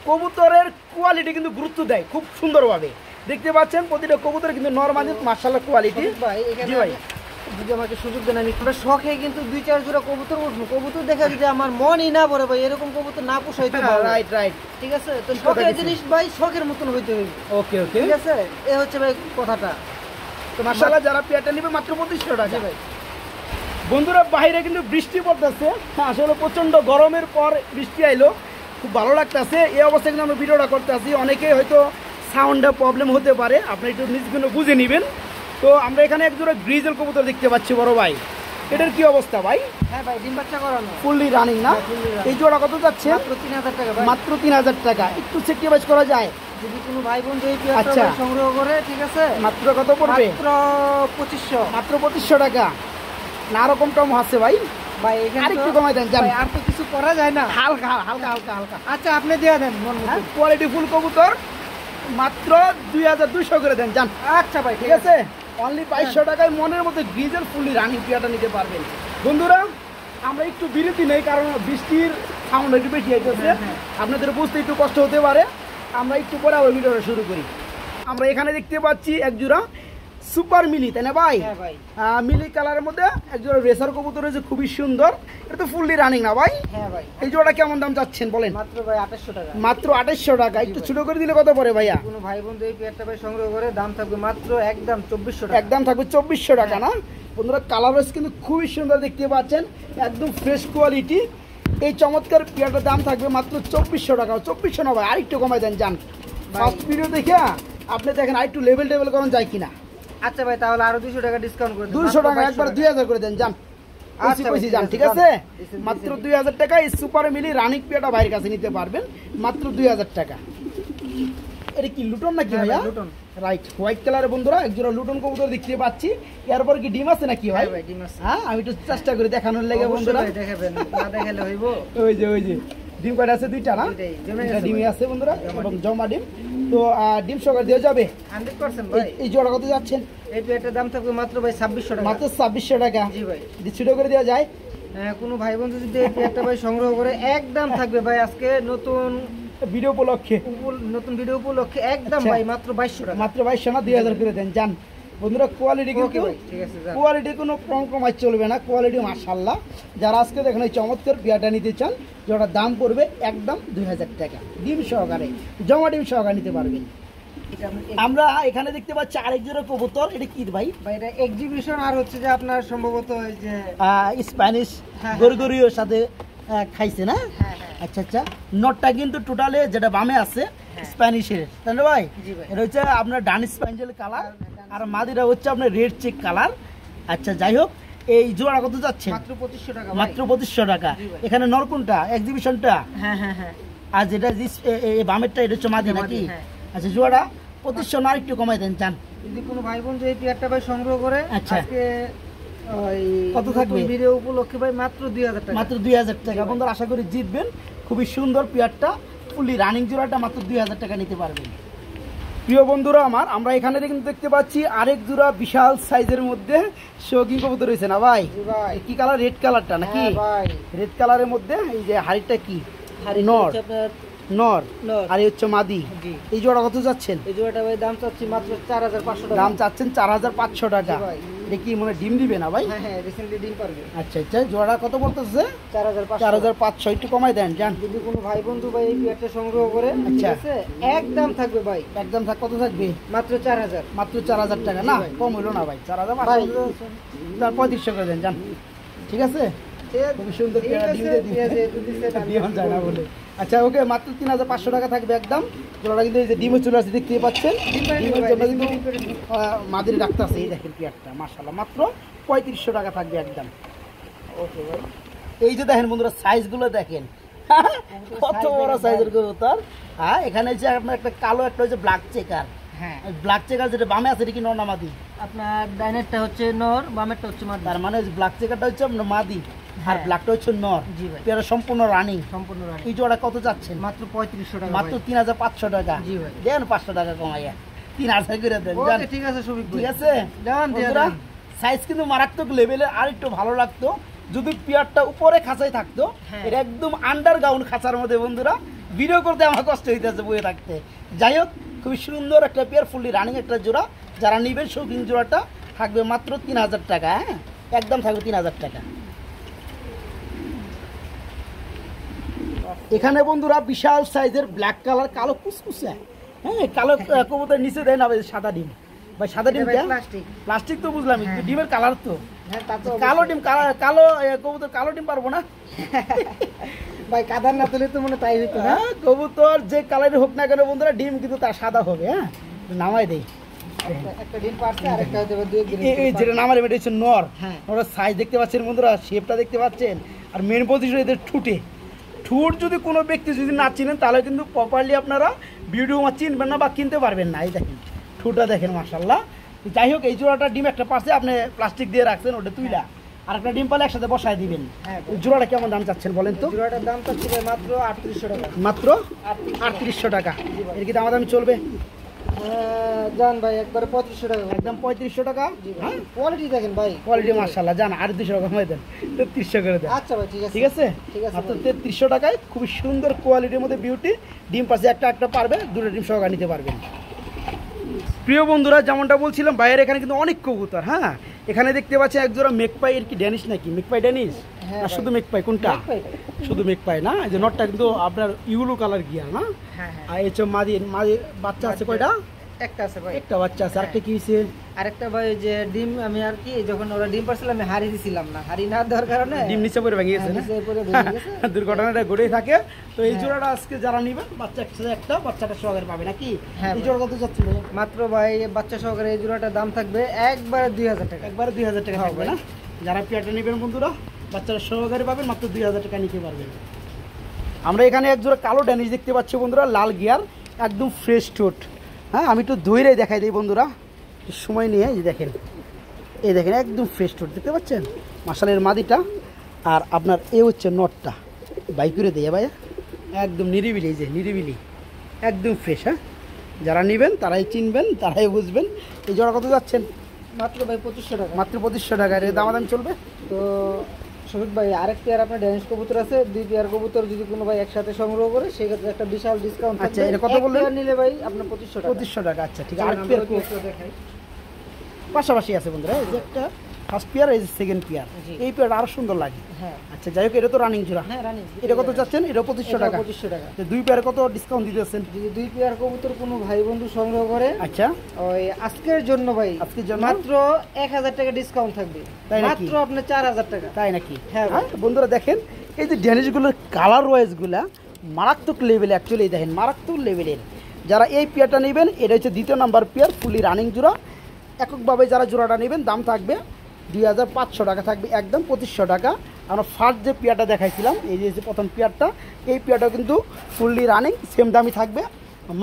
কবুতরের কোয়ালিটি কিন্তু গুরুত্ব দেয় খুব সুন্দরভাবে। দেখতে পাচ্ছেন প্রতিটা কবুতর কিন্তু নরমালি মাশাআল্লাহ কোয়ালিটি। শফিক ভাই, এখানে জি ভাই। যদি আমাকে সুযোগ দেন, আমি পুরো শখে কিন্তু 2-4 জোড়া কবুতর উঠবো। কবুতর দেখা যদি আমার মনই না ভরে ভাই, এরকম কবুতর না পোষাইতে পারবো। Right right. ঠিক আছে? তো ঠিক কথা শখের বলছেন। জিনিস ভাই শখের মতন হইতে হইবে। ওকে ওকে। ঠিক আছে? এ হচ্ছে ভাই কথাটা। তো মাশাআল্লাহ, যারা পেয়ারটা নেবে মাত্র 2500 টাকা। জি ভাই। বন্ধুরা বাইরে কিন্তু বৃষ্টি পড়তেছে। আসলে প্রচন্ড গরমের পর বৃষ্টি আইলো, খুব ভালো লাগতেছে। এই অবস্থায় কিন্তু আমরা ভিডিওটা করতে আসি। অনেকেই হয়তো সাউন্ডে প্রবলেম হতে পারে, আপনি একটু নিজগুলো বুঝে নেবেন। তো আমরা এখানে এক জোড়া গ্রিজেল কবুতর দেখতে পাচ্ছি বড় ভাই। এটার কি অবস্থা ভাই? হ্যাঁ ভাই, ডিম বাচ্চা করানো। ফুললি রানিং না? হ্যাঁ, fully running। এই জোড়া কত যাচ্ছে? মাত্র 3000 টাকা ভাই। মাত্র 3000 টাকা। একটু সেক্রিফাইস করা যায়? যদি কোনো ভাই বন্ধু এই পেয়ারটা আচ্ছা। ভাই সংগ্রহ করে, ঠিক আছে? মাত্র কত পড়বে? মাত্র 2500। মাত্র 2500 টাকা। না আরো কম টম আছে ভাই? ভাই এখানে আরেকটু তো- কমাই দেন, যান। ভাই, আর তো কিছু করা যায় না। হালকা হালকা হালকা হালকা। আচ্ছা, আপনি দিয়ে দেন মন মতো। কোয়ালিটি ফুল কবুতর মাত্র 2200 করে দেন, যান। আচ্ছা ভাই, ঠিক আছে? অনলি 2200 টাকায় মনের মধ্যে গ্রিজের ফুললি রানিং পেয়ারটা নিতে পারবেন। বন্ধুরা আমরা একটু বিরতি নেই, কারণ বৃষ্টির সাউন্ড একটু বেশি হইতেছে। হ্যাঁ। আপনাদের বুঝতে একটু কষ্ট হতে পারে। আমরা একটু পরে আবার ভিডিওটা শুরু করি। আমরা এখানে দেখতে পাচ্ছি এক জোড়া সুপার মিলি, তাই না ভাই? হ্যাঁ ভাই। মিলি কালারের মধ্যে এক জোড়া রেসার কবুতর রয়েছে, খুবই সুন্দর। এটা তো ফুললি রানিং না ভাই? হ্যাঁ ভাই। এই জোড়াটা কেমন দাম চাচ্ছেন বলেন? মাত্র ভাই 2800 টাকা। মাত্র 2800 টাকা। একটু ছোট করে দিলে কত পড়ে ভাইয়া? কোনো ভাই বন্ধু এই পেয়ারটা ভাই সংগ্রহ করে, দাম থাকবে মাত্র একদম 2400 টাকা। একদম থাকবে 2400 টাকা না? বন্ধুরা কালার কিন্তু খুবই সুন্দর দেখতে পাচ্ছেন, একদম ফ্রেশ কোয়ালিটি। এই চমৎকার পেয়ারটার দাম থাকবে মাত্র 2400 টাকা। 2400 না ভাই, আরেকটু কমাই দেন, যান। ফার্স্ট ভিডিও দেখে আপনি দেখেন আর একটু লেভেল টেবিল করেন যায় কিনা। আচ্ছা ভাই, তাহলে আরো 200 টাকা ডিসকাউন্ট করে দেন। 200 টাকা একবার 2000 করে দেন, যান। আচ্ছা কইছি যান, ঠিক আছে? মাত্র 2000 টাকা এই সুপার মিলি রানিং পেয়াটা ভাইয়ের কাছে নিতে পারবেন মাত্র 2000 টাকা। এটা কি লুটন নাকি ভাইয়া? লুটন, রাইট, হোয়াইট কালারের বন্ধুরা একজোড়া লুটন কবুতর দেখতে পাচ্ছি। এরপর কি ডিম আছে নাকি ভাই? ভাই ডিম আছে। হ্যাঁ, আমি একটু চেষ্টা করে দেখানোর লেগে বন্ধুরা। অবশ্যই দেখাবেন, না দেখালে হইব। ওই যে ডিম কয়টা আছে? দুইটা না? দুইটা ডিমই আছে বন্ধুরা, এবং জমা ডিম। তো ডিম সকাল দিয়ে যাবে 100% ভাই। এই জোড়া কত যাচ্ছেন? এই পেয়ারটার দাম থাকবে মাত্র ভাই 2600 টাকা। মাত্র 2600 টাকা। জি ভাই, ছোট করে দেওয়া যায়? কোনো ভাই বন্ধু যদি এই পেয়ারটা ভাই সংগ্রহ করে, একদম থাকবে ভাই আজকে নতুন ভিডিও উপলক্ষে, নতুন ভিডিও উপলক্ষে একদম আচ্ছা। ভাই মাত্র 2200 টাকা। মাত্র 2200 না, 2000 করে দেন, যান বন্ধুরা। কোয়ালিটি ওকে কিন্তু ভাই, ঠিক আছে যান। কোয়ালিটি কোনো কম্প্রোমাইজ চলবে না, কোয়ালিটি মাশাআল্লাহ। যারা আজকে দেখেন এই চমৎকার পেয়ারটা নিতে চান, যেটা দাম পড়বে একদম 2000 টাকা, ডিম সহকারে, জমা ডিম সহকারে নিতে পারবেন। এটা আমরা এখানে দেখতে পাচ্ছি আরেক জোড়া কবুতর। এটা কি ভাই? ভাই এটা এক্সিবিশন, আর হচ্ছে যে আপনার সম্ভবত ওই যে স্প্যানিশ হ্যাঁ, গরগরিওর সাথে খাইছে না? হ্যাঁ হ্যাঁ আচ্ছা আচ্ছা, নটটা কিন্তু টোটালে যেটা বামে আছে স্প্যানিশের, তাই না ভাই? জি ভাই। এটা হচ্ছে আপনার ডানিশ স্প্যাঞ্জেল কালার, আর মাদিরা হচ্ছে আপনার রেড চেক কালার। আচ্ছা, যাই হোক, এই জোড়া কত যাচ্ছে? মাত্র 2500 টাকা ভাই। মাত্র 2500 টাকা। জি ভাই। এখানে নর কোনটা? এক্সিবিশনটা? হ্যাঁ হ্যাঁ হ্যাঁ, আর যেটা বামেরটা এটা হচ্ছে মাদি নাকি? হ্যাঁ। আচ্ছা, জোড়া 2500 না, একটু কমাই দেন, চান? যদি কোনো ভাই বন্ধু এই পেয়ারটা ভাই সংগ্রহ করে, আচ্ছা। আজকে ওই কত থাকবে? নতুন ভিডিও উপলক্ষে ভাই মাত্র 2000 টাকা। মাত্র 2000 টাকা। বন্ধুরা আশা করি জিতবেন। খুবই সুন্দর পেয়ারটা, ফুলি রানিং জোড়াটা মাত্র 2000 টাকা নিতে পারবেন। প্রিয় বন্ধুরা আমার, আমরা এখানে কিন্তু দেখতে পাচ্ছি আরেক জোড়া বিশাল সাইজের মধ্যে শৌখিন কবুতর রয়েছে না ভাই? জি ভাই। কি কালার? রেড কালারটা নাকি? হ্যাঁ ভাই, রেড কালারের মধ্যে এই যে হাড়িটা কি? হাড়িটা নর, হচ্ছে আপনার নর, নর। আর এই হচ্ছে মাদি। জি। এই জোড়া কত যাচ্ছেন? এই জোড়াটা ভাই দাম চাচ্ছি মাত্র 4500 টাকা। দাম চাচ্ছেন 4500 টাকা। জি ভাই। এটা কি মনে হয় ডিম দিবে না ভাই? হ্যাঁ হ্যাঁ, রিসেন্টলি ডিম পারবে। আচ্ছা আচ্ছা, জোড়া কত বলতেছে? 4500। 4500, একটু কমাই দেন, যান। যদি কোনো ভাই বন্ধু ভাই এই পেয়ারটা সংগ্রহ করে, ঠিক আচ্ছা। আছে, একদম থাকবে ভাই একদম কত থাকবে? মাত্র 4000। মাত্র 4000 টাকা না? কম হইলো না ভাই? 4000 ভাই। 3500 করে দেন, যান। ঠিক আছে, খুবই সুন্দর ঠিক পেয়ারা, আছে, ডিম দিয়ে ঠিক আছে, একটু দিছে, দিবেন। ডিম যায় না বলে। আচ্ছা ওকে, মাত্র 3500 টাকা থাকবে একদম। জোড়াটা কিন্তু এই যে ডিমও চলে আসছে, দেখতেই পাচ্ছেন। ডিমের জন্য কিন্তু মাদির ডাক্তার আছে। এই দেখেন পেয়ারটা মাশাআল্লাহ, মাত্র 3500 টাকা থাকবে একদম। ওকে ভাই। এই যে দেখেন বন্ধুরা, সাইজগুলো দেখেন, কত বড় সাইজের কবুতর। হ্যাঁ, এখানে যে আপনার একটা কালো, একটা হচ্ছে ব্ল্যাক চেকার। হ্যাঁ, ব্ল্যাক চেকার যেটা বামে আছে, এটা কি নর না মাদি? আপনার ডাইনেরটা হচ্ছে নর, বামেরটা হচ্ছে মাদি। তার মানে ব্ল্যাক চেকারটা হচ্ছে আপনার মাদি, আর হ্যাঁ। ব্ল্যাকটা হচ্ছে নর। জি ভাই। পেয়ারা সম্পূর্ণ রানিং। সম্পূর্ণ রানী। এই জোড়া কত যাচ্ছেন? মাত্র 3500 টাকা মাত্র ভাই। 3500 টাকা। জি ভাই। দেন 500 টাকা কমাইয়া 3000 করে দেন, যান। ওকে, ঠিক আছে শফিক ভাই। ঠিক আছে যান, দিয়ে বন্ধুরা, দেন। সাইজ কিন্তু মারাত্মক লেভেলের। আর একটু ভালো লাগতো যদি পেয়ারটা উপরে খাঁচায় থাকতো। হ্যাঁ। এটা একদম আন্ডারগ্রাউন্ড খাঁচার মধ্যে বন্ধুরা, ভিডিও করতে আমার কষ্ট হইতেছে বয়ে থাকতে। যাই হোক, খুবই সুন্দর একটা পেয়ার, ফুললি রানিং একটা জোড়া। যারা নিবেন শৌখিন জোড়াটা থাকবে মাত্র 3000 টাকা। হ্যাঁ, একদম থাকবে 3000 টাকা। এখানে বন্ধুরা বিশাল সাইজের ব্ল্যাক কালার, কালো কুচকুচে, হ্যাঁ, কালো কবুতর নিচে দেয় না সাদা ডিম ভাই? সাদা ডিম এটা ভাই প্লাস্টিক। প্লাস্টিক তো বুঝলাম, হ্যাঁ। ডিমের কালার তো হ্যাঁ, তা তো কালো ডিম। কালো কবুতর, কালো ডিম পারবো না ভাই, কাদার না তুলে তো মনে তাই হইতো না। হ্যাঁ, কবুতর যে কালারের হোক না কেন বন্ধুরা, ডিম কিন্তু তার সাদা হবে। হ্যাঁ, নামাই দেই। একটা ডিম পারছে, আরেকটা হচ্ছে দুই একদিন। এই যেটা নামার এটা হচ্ছে নর। হ্যাঁ। ওরা সাইজ দেখতে পাচ্ছেন বন্ধুরা, শেপটা দেখতে পাচ্ছেন, আর মেন পজিশন এদের ঠুটে। ঠুট যদি কোনো ব্যক্তি যদি না চিনেন, তাহলে কিন্তু প্রপারলি আপনারা ভিডিও চিনবেন না বা কিনতে পারবেন না। এই দেখেন ঠুটটা দেখেন মাশাআল্লাহ। যাই হোক, এই জোড়াটা ডিম একটা পাশে আপনি প্লাস্টিক দিয়ে রাখছেন, ওটা তুইলা আর একটা ডিম পালে একসাথে বসায় দিবেন। হ্যাঁ। ওই জোড়াটা কেমন দাম চাচ্ছেন বলেন তো? জোড়াটার দাম চাচ্ছি ভাই মাত্র 3800 টাকা। মাত্র 3800 টাকা। এর কি দামাদামি চলবে? জান ভাই, একবারে 3500 টাকা। একদম 3500 টাকা। হ্যাঁ, কোয়ালিটি দেখেন ভাই, কোয়ালিটি মাশাআল্লাহ। জান, আর 200 টাকা কমাই দেন, 3300 করে দেন। আচ্ছা ভাই, ঠিক আছে, ঠিক আছে, ঠিক আছে মাত্র ভাই। 3300 টাকায় খুবই সুন্দর কোয়ালিটির মধ্যে বিউটি ডিম পাশে একটা পারবে, দুটো ডিম সহকারে নিতে পারবেন। প্রিয় বন্ধুরা, যেমনটা বলছিলাম, বাইরে এখানে কিন্তু অনেক কবুতর। হ্যাঁ, এখানে দেখতে পাচ্ছি একজোড়া মেকপাই। এর কি ড্যানিশ নাকি? মেকপাই ড্যানিশ হ্যাঁ না ভাই। শুধু মেকপাই? কোনটা? মেকপাই ভাই। শুধু মেকপাই না? এই যে নটটা কিন্তু আপনার ইউলো কালার গিয়া না? হ্যাঁ হ্যাঁ, আর এই যে মাদি বাচ্চা আছে কয়টা? একটা আছে ভাই। একটা বাচ্চা আছে। আরেকটা কি হয়েছে? আরেকটা ভাই যে ডিম আমি আর কি যখন ওরা ডিম পারছিল আমি হারিয়ে দিছিলাম না, হারিয়ে না দেওয়ার কারণে ডিম নিচে পড়ে ভেঙে গেছে না? নিচে পড়ে ভেঙে গেছে। দুর্ঘটনাটা ঘটেই থাকে। তো এই জোড়াটা আজকে যারা নিবেন বাচ্চা একসাথে একটা বাচ্চাটা সহকারে পাবে নাকি? হ্যাঁ এই ভাই। জোড়া কত যাচ্ছে ভাই? মাত্র ভাই বাচ্চা সহকারে এই জোড়াটার দাম থাকবে একবারে 2000 টাকা। একবারে 2000 টাকা হ্যাঁ থাকবে ভাই। না? যারা পেয়ারটা নেবেন বন্ধুরা বাচ্চারা সহকারে পাবেন মাত্র 2000 টাকা নিতে পারবেন। আমরা এখানে এক জোড়া কালো ড্যানিশ দেখতে পাচ্ছি বন্ধুরা, লাল গিয়ার, একদম ফ্রেশ ঠোঁট। হ্যাঁ আমি একটু ধৈরে দেখাই দিই বন্ধুরা, একটু সময় নিয়ে। এই দেখেন একদম ফ্রেশ ঠোঁট দেখতে পাচ্ছেন, মাসালের মাদিটা। আর আপনার এ হচ্ছে নটটা, বাই করে দেয় ভাইয়া, একদম নিরিবিলি, এই যে নিরিবিলি, একদম ফ্রেশ। হ্যাঁ যারা নেবেন তারাই চিনবেন, তারাই বুঝবেন। এই জোড়া কত যাচ্ছেন? মাত্র ভাই 2500 টাকা। মাত্র 2500 টাকা। এর দামাদামি চলবে? তো শফিক ভাই আরেক পেয়ার আপনার ড্যানিশ কবুতর আছে, 2 পেয়ার কবুতর যদি কোনো ভাই একসাথে সংগ্রহ করে সেক্ষেত্রে একটা বিশাল ডিসকাউন্ট থাকবে। আচ্ছা, এটা কত বললেন? এক পেয়ার নিলে ভাই আপনার 2500 টাকা। 2500 টাকা। আচ্ছা ঠিক আছে। চলুন আরেক আমরা পেয়ার ওই পেয়ারটা দেখাই। পাশাপাশি আছে বন্ধুরা, এই যে একটা ফার্স্ট পেয়ার, এই যে সেকেন্ড পেয়ার। জি। এই পেয়ারটা আরো সুন্দর লাগে। হ্যাঁ আচ্ছা যাই হোক, এটা তো রানিং জোড়া। হ্যাঁ রানি। এটা কত চাচ্ছেন? এটা 2500 টাকা। 2500 টাকা। তো দুই পেয়ারে কত ডিসকাউন্ট দিতেছেন? যদি 2 পেয়ার কবুতর কোনো ভাই বন্ধু সংগ্রহ করে আচ্ছা ওই আজকের জন্য ভাই আজকের জন্য মাত্র 1000 টাকা ডিসকাউন্ট থাকবে। তাই নাকি? মাত্র আপনার 4000 টাকা। তাই নাকি? হ্যাঁ ভাই। বন্ধুরা দেখেন এই যে ড্যানিশগুলোর কালার ওয়াইজগুলা মারাত্মক লেভেলে, অ্যাকচুয়ালি দেখেন মারাত্মক লেভেলের। যারা এই পেয়ারটা নেবেন, এটা হচ্ছে দ্বিতীয় নাম্বার পেয়ার, ফুলি রানিং জোড়া। এককভাবে যারা জোড়াটা নেবেন দাম থাকবে 2500 টাকা, থাকবে একদম 2500 টাকা। আমরা ফার্স্ট যে পেয়ারটা দেখাইছিলাম, এই যে প্রথম পেয়ারটা, এই পেয়ারটা কিন্তু ফুললি রানিং, সেম দামই থাকবে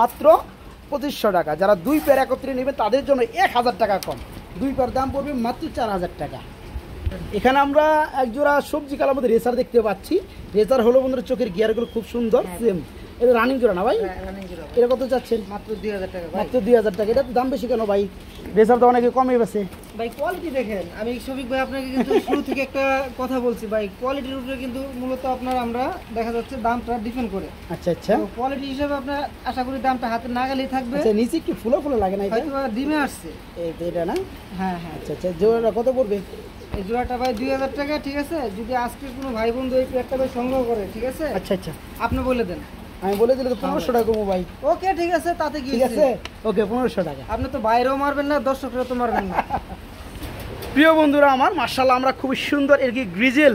মাত্র 2500 টাকা। যারা দুই পেয়ার একত্রে নেবেন তাদের জন্য 1000 টাকা কম, দুই পেয়ার দাম পড়বে মাত্র 4000 টাকা। এখানে আমরা একজোড়া সবজি কালার মধ্যে রেসার দেখতে পাচ্ছি। রেসার হলো বন্ধুরা চোখের গিয়ারগুলো খুব সুন্দর, সেম। এটা রানিং জোড়া না ভাই? রানিং জোড়া। এটা কত চাচ্ছেন? মাত্র 2000 টাকা ভাই। মাত্র 2000 টাকা। এটা তো দাম বেশি কেন ভাই? রেসার তো অনেকে কমে গেছে। ভাই কোয়ালিটি দেখেন, আমি শফিক ভাই আপনাকে কিন্তু শুরু থেকে একটা কথা বলছি ভাই, কোয়ালিটির উপরে কিন্তু মূলত আপনার আমরা দেখা যাচ্ছে দামটা ডিপেন্ড করে। আচ্ছা আচ্ছা কোয়ালিটি হিসেবে আপনার আশা করি দামটা হাতে নাগালেই থাকবে। আচ্ছা, নিচে কি ফুলো ফুলো লাগে না? এটা হয়তো বা ডিমে আসছে। এই তো এটা না? হ্যাঁ হ্যাঁ। আচ্ছা আচ্ছা, জোড়াটা কত পড়বে? এই জোড়াটা ভাই 2000 টাকা, ঠিক আছে? যদি আজকে কোনো ভাই বন্ধু এই পেয়ারটা ভাই সংগ্রহ করে, ঠিক আছে? আচ্ছা আচ্ছা, আপনি বলে দেন। আমি বলে দিলে তো 1500 টাকা কমো ভাই। ওকে ঠিক আছে, তাতে কি ঠিক আছে, ওকে 1500 টাকা। আপনি তো বাইরেও মারবেন না, দর্শকরা তো মারবেন না। প্রিয় বন্ধুরা আমার, মাশাআল্লাহ আমরা খুব সুন্দর, এর কি গ্রিজেল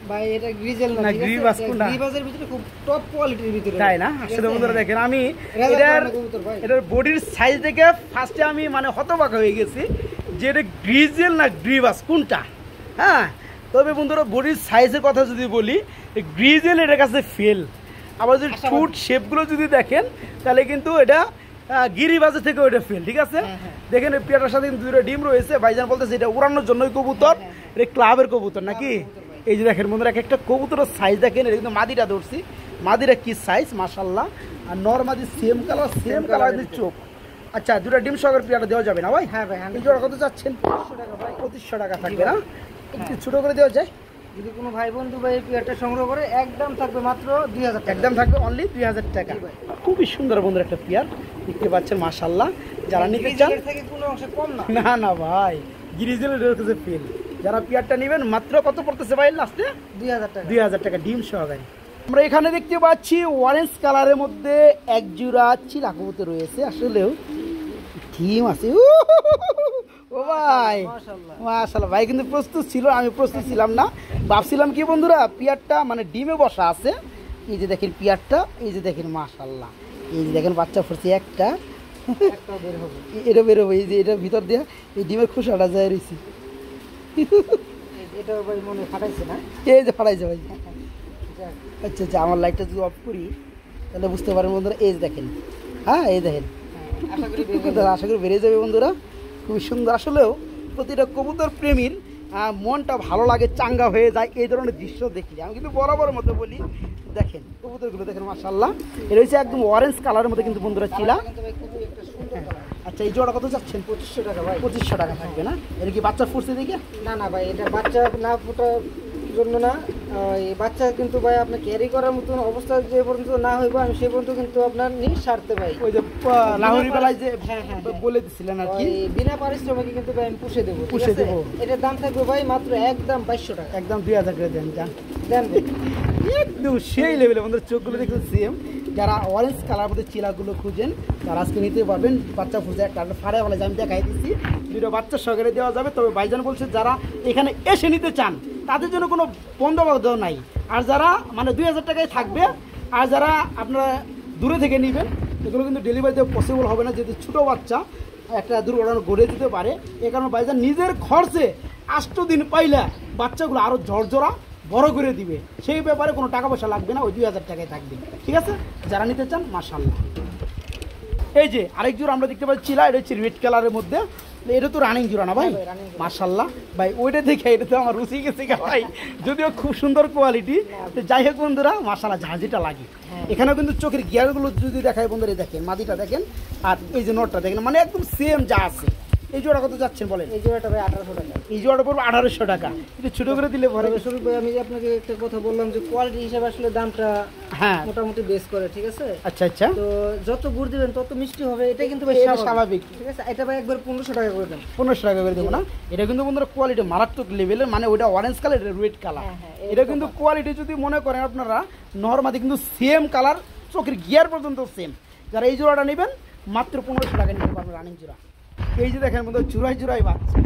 ভাই এটা গ্রিজেল না, না, ঠিক আছে? গ্রিবাস কোনটা? গ্রিবাসের ভিতরে খুব টপ কোয়ালিটির ভিতরে, তাই না? ঠিক আসলে আছে? বন্ধুরা দেখেন, আমি রাজা এটার পুরানো কবুতর ভাই। এটার বডির সাইজ দেখে ফার্স্টে আমি মানে হতবাক হয়ে গেছি যে এটা গ্রিজেল না গ্রিবাস কোনটা। হ্যাঁ তবে বন্ধুরা বডির সাইজের কথা যদি বলি, গ্রিজেল এটার কাছে ফেল। আবার যদি আশাবাদী। ফুট শেপগুলো যদি দেখেন তাহলে কিন্তু এটা গিরিবাজের থেকে ওটা ফেল। ঠিক আছে, হ্যাঁ, হ্যাঁ। দেখেন এই পেয়ারটার সাথে কিন্তু দুটো ডিম রয়েছে। ভাইজান বলতেছে এটা উড়ানোর জন্যই কবুতর, হ্যাঁ, হ্যাঁ। এটা ক্লাবের কবুতর নাকি? ক্লাবের কবুতর ভাই। এই যে দেখেন বন্ধুরা, এক একটা কবুতরের সাইজ দেখেন। এটা কিন্তু মাদিটা ধরছি, মাদিরা কি সাইজ মাশাআল্লাহ। আর নরমাদি সেম কালার, সেম কালার চোখ। আচ্ছা দুটো ডিম সহকারে পেয়ারটা দেওয়া যাবে না ভাই? হ্যাঁ ভাই, এই জোড়া কত চাচ্ছেন? 2500 টাকা ভাই। 2500 টাকা থাকবে না? একটু হ্যাঁ। ছোট করে দেওয়া যায়? যদি কোনো ভাই বন্ধু ভাই এই পেয়ারটা সংগ্রহ করে একদম থাকবে মাত্র 2000 টাকা। একদম থাকবে অনলি 2000 টাকা। জি ভাই। খুবই সুন্দর বন্ধুরা একটা পেয়ার দেখতে পাচ্ছেন মাশাআল্লাহ। যারা নিতে চান, গ্রিজেলের থেকে কোনো অংশে কম না। না না ভাই, গিরিজেলের কাছে ফেল। যারা পেয়ারটা নেবেন মাত্র কত পড়তেছে ভাই লাস্টে? 2000 টাকা। 2000 টাকা ডিম সহকারে। আমরা এখানে দেখতে পাচ্ছি অরেঞ্জ কালারের মধ্যে এক জোড়া চিলা কবুতর রয়েছে। আসলেও ডিম আছে। ও ভাই মাশাআল্লাহ। মাশাআল্লাহ, ভাই কিন্তু প্রস্তুত ছিল, আমি প্রস্তুত ছিলাম না। ভাবছিলাম কি বন্ধুরা, পিয়ারটা মানে ডিমে বসা আছে। এই যে দেখেন পিয়ারটা, এই যে দেখেন মাশাআল্লাহ, এই যে দেখেন বাচ্চা ফুটছে একটা, একটাও বের হবে। এটা বেরোবে। এই যে এটার ভিতর দিয়ে এই ডিমের খোসাটা যায় রয়েছে। এটা ভাই মনে ফাটাইছে না? এই যে ফাড়াইছে ভাই। যাক, আচ্ছা আচ্ছা, আমার লাইটটা যদি অফ করি তাহলে বুঝতে পারেন বন্ধুরা। এই যে দেখেন, হ্যাঁ এই দেখেন, হ্যাঁ, আশা করি বের টুকটুক হবে। করে আশা করি বেরিয়ে যাবে বন্ধুরা। খুবই সুন্দর। আসলেও প্রতিটা কবুতর প্রেমীর মনটা ভালো লাগে, চাঙ্গা হয়ে যায় এই ধরনের দৃশ্য দেখলে। আমি কিন্তু বরাবর মতো বলি, দেখেন কবুতরগুলো দেখেন মাশাআল্লাহ। এটা হচ্ছে একদম অরেঞ্জ কালারের মধ্যে কিন্তু বন্ধুরা চিলা। কিন্তু ভাই খুবই একটা সুন্দর কালার। আচ্ছা এই জোড়া কত যাচ্ছেন? 2500 টাকা ভাই। 2500 টাকা থাকবে না? এটা কি বাচ্চা ফুটছে দেখে? না না ভাই, এটা বাচ্চা না ফোটার জন্য না। এই বাচ্চা কিন্তু ভাই আপনি ক্যারি করার মতন অবস্থা যে পর্যন্ত না হইব, আমি সেই পর্যন্ত কিন্তু আপনার নিঃস্বার্থে ভাই ওই যে লাহোরি বেলায় যে হ্যাঁ, হ্যাঁ, হ্যাঁ। বলে দিছিলেন আর কি, ওই বিনা পারিশ্রমিকে কিন্তু ভাই আমি পুষে দেবো। ঠিক পুষে আছে? দেবো। এটার দাম থাকবে ভাই মাত্র একদম 2200 টাকা। একদম 2000 করে দেন যান। দেন ভাই। একদম সেই লেভেলে বন্ধুরা, চোখগুলো দেখতে সেম। যারা অরেঞ্জ কালার মধ্যে চিলাগুলো খুঁজেন তারা আজকে নিতে পারবেন। বাচ্চা ফুটছে একটা ফাড়ে বলে, আমি দেখাই দিচ্ছি দুটো বাচ্চা সহকারে দেওয়া যাবে। তবে ভাইজান বলছে যারা এখানে এসে নিতে চান তাদের জন্য কোনো বন্ধবাধ নাই। আর যারা মানে 2000 টাকায় থাকবে, আর যারা আপনারা দূরে থেকে নেবেন এগুলো কিন্তু ডেলিভারি দেওয়া পসিবল হবে না, যেহেতু ছোটো বাচ্চা একটা দুর্ঘটনা ঘটে দিতে পারে। এ কারণে ভাইজান নিজের খরচে 8 দিন পাইলে বাচ্চাগুলো আরও ঝরঝরা বড় করে দিবে। সেই ব্যাপারে কোনো টাকা পয়সা লাগবে না, ওই 2000 টাকায় থাকবে। ঠিক আছে, যারা নিতে চান মাশাআল্লাহ। এই যে আরেক জোড়া আমরা দেখতে পাচ্ছি, এটা হচ্ছে রেড কালারের মধ্যে, এটা তো রানিং জোড়া না ভাই? মাশাআল্লাহ ভাই, ওইটা দেখে এটা তো আমার রুচি গেছে ভাই, যদিও খুব সুন্দর কোয়ালিটি। তো যাই হোক বন্ধুরা, মাশাআল্লাহ ঝাঁঝিটা লাগে। এখানেও কিন্তু চোখের গিয়ারগুলো যদি দেখায় বন্ধুরা, দেখেন মাদিটা দেখেন আর এই যে নটটা দেখেন, মানে একদম সেম যা আছে। এই জোড়া কত যাচ্ছেন বলেন? এই জোড়াটা ভাই 1800 টাকা। এই জোড়াটা পড়বে 1800 টাকা। একটু ছোট করে দিলে পরে। শরীফ ভাই, আমি আপনাকে একটা কথা বললাম যে কোয়ালিটি হিসেবে আসলে দামটা হ্যাঁ মোটামুটি বেস করে, ঠিক আছে? আচ্ছা আচ্ছা, তো যত গুড় দিবেন তত মিষ্টি হবে, এটা কিন্তু ভাই স্বাভাবিক। ঠিক আছে, এটা ভাই একবার 1500 টাকা করে দেন। 1500 টাকা করে দেবো না? এটা কিন্তু বন্ধুরা কোয়ালিটি মারাত্মক লেভেলের, মানে ওইটা অরেঞ্জ কালার, এটা রেড কালার। এটা কিন্তু কোয়ালিটি যদি মনে করেন আপনারা নরমালি কিন্তু সেম কালার, চোখের গিয়ার পর্যন্ত সেম। যারা এই জোড়াটা নেবেন মাত্র 1500 টাকা নিতে পারবেন রানিং জোড়া। এই যে দেখেন বন্ধু জোড়াই বাচ্চা,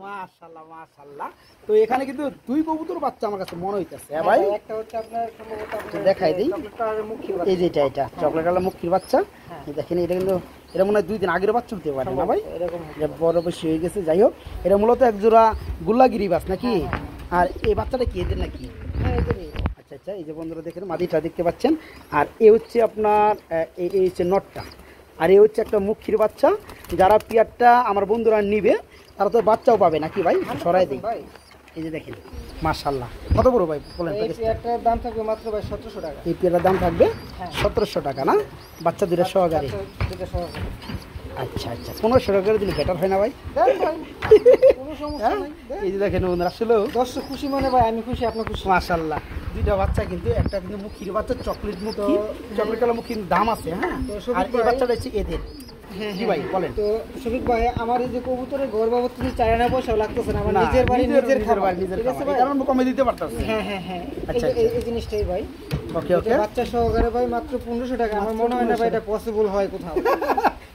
মাশাআল্লাহ মাশাআল্লাহ। তো এখানে কিন্তু 2 কবুতর বাচ্চা আমার কাছে মনে হইতেছে। হ্যাঁ ভাই, একটা হচ্ছে আপনার সম্ভবত দেখাই দিই, চকলেট কালারের মুখী, এই যে এটা চকলেট কালার মুখির বাচ্চা। দেখেন এটা কিন্তু এটা মনে হয় 2 দিন আগের বাচ্চা হতে পারে না ভাই, এরকম বড় বেশি হয়ে গেছে। যাই হোক, এটা মূলত এক জোড়া গুল্লাগিরি বাস নাকি? আর এই বাচ্চাটা কি এদের নাকি? হ্যাঁ এদেরই। আচ্ছা আচ্ছা, এই যে বন্ধুরা দেখেন মাদিটা দেখতে পাচ্ছেন। আর এ হচ্ছে আপনার এই হচ্ছে নটটা, আর এ হচ্ছে একটা মুখির বাচ্চা। যারা পিয়ারটা আমার বন্ধুরা নিবে তারা তো বাচ্চাও পাবে নাকি ভাই? সরাই দিই, এই যে দেখেন মাশাআল্লাহ। কত বড় ভাই বলেন? এই পেয়ারটার দাম থাকবে মাত্র ভাই 1700 টাকা। এই পেয়ারটার দাম থাকবে 1700 টাকা না? বাচ্চা দুটো সহকারে। আচ্ছা আচ্ছা, 1500 টাকা করে দিলে বেটার হয় না ভাই? কোনো সমস্যা নাই। এই যে দেখেন বন্ধুরা, আসলে দর্শক খুশি মানে ভাই আমি খুশি, আপনি খুশি। মাশাআল্লাহ, দুইটা বাচ্চা কিন্তু, একটা কিন্তু মুখির বাচ্চা চকলেট মুখী, চকলেট কালার মুখির দাম আছে। হ্যাঁ, আর এই বাচ্চাটা হচ্ছে এদের। জি ভাই বলেন। তো শফিক ভাই, আমার এই যে কবুতরের ঘর বাবদ তুমি 4 পয়সা লাগতেছে না, আমার নিজের বাড়ি নিজের খাবার, ঠিক আছে ভাই? কারণ কমে দিতে পারতাছি। হ্যাঁ আচ্ছা এই জিনিসটাই ভাই। ওকে ওকে, বাচ্চা সহকারে ভাই মাত্র 1500 টাকা। আমার মনে হয় না ভাই এটা পসিবল হয় কোথাও।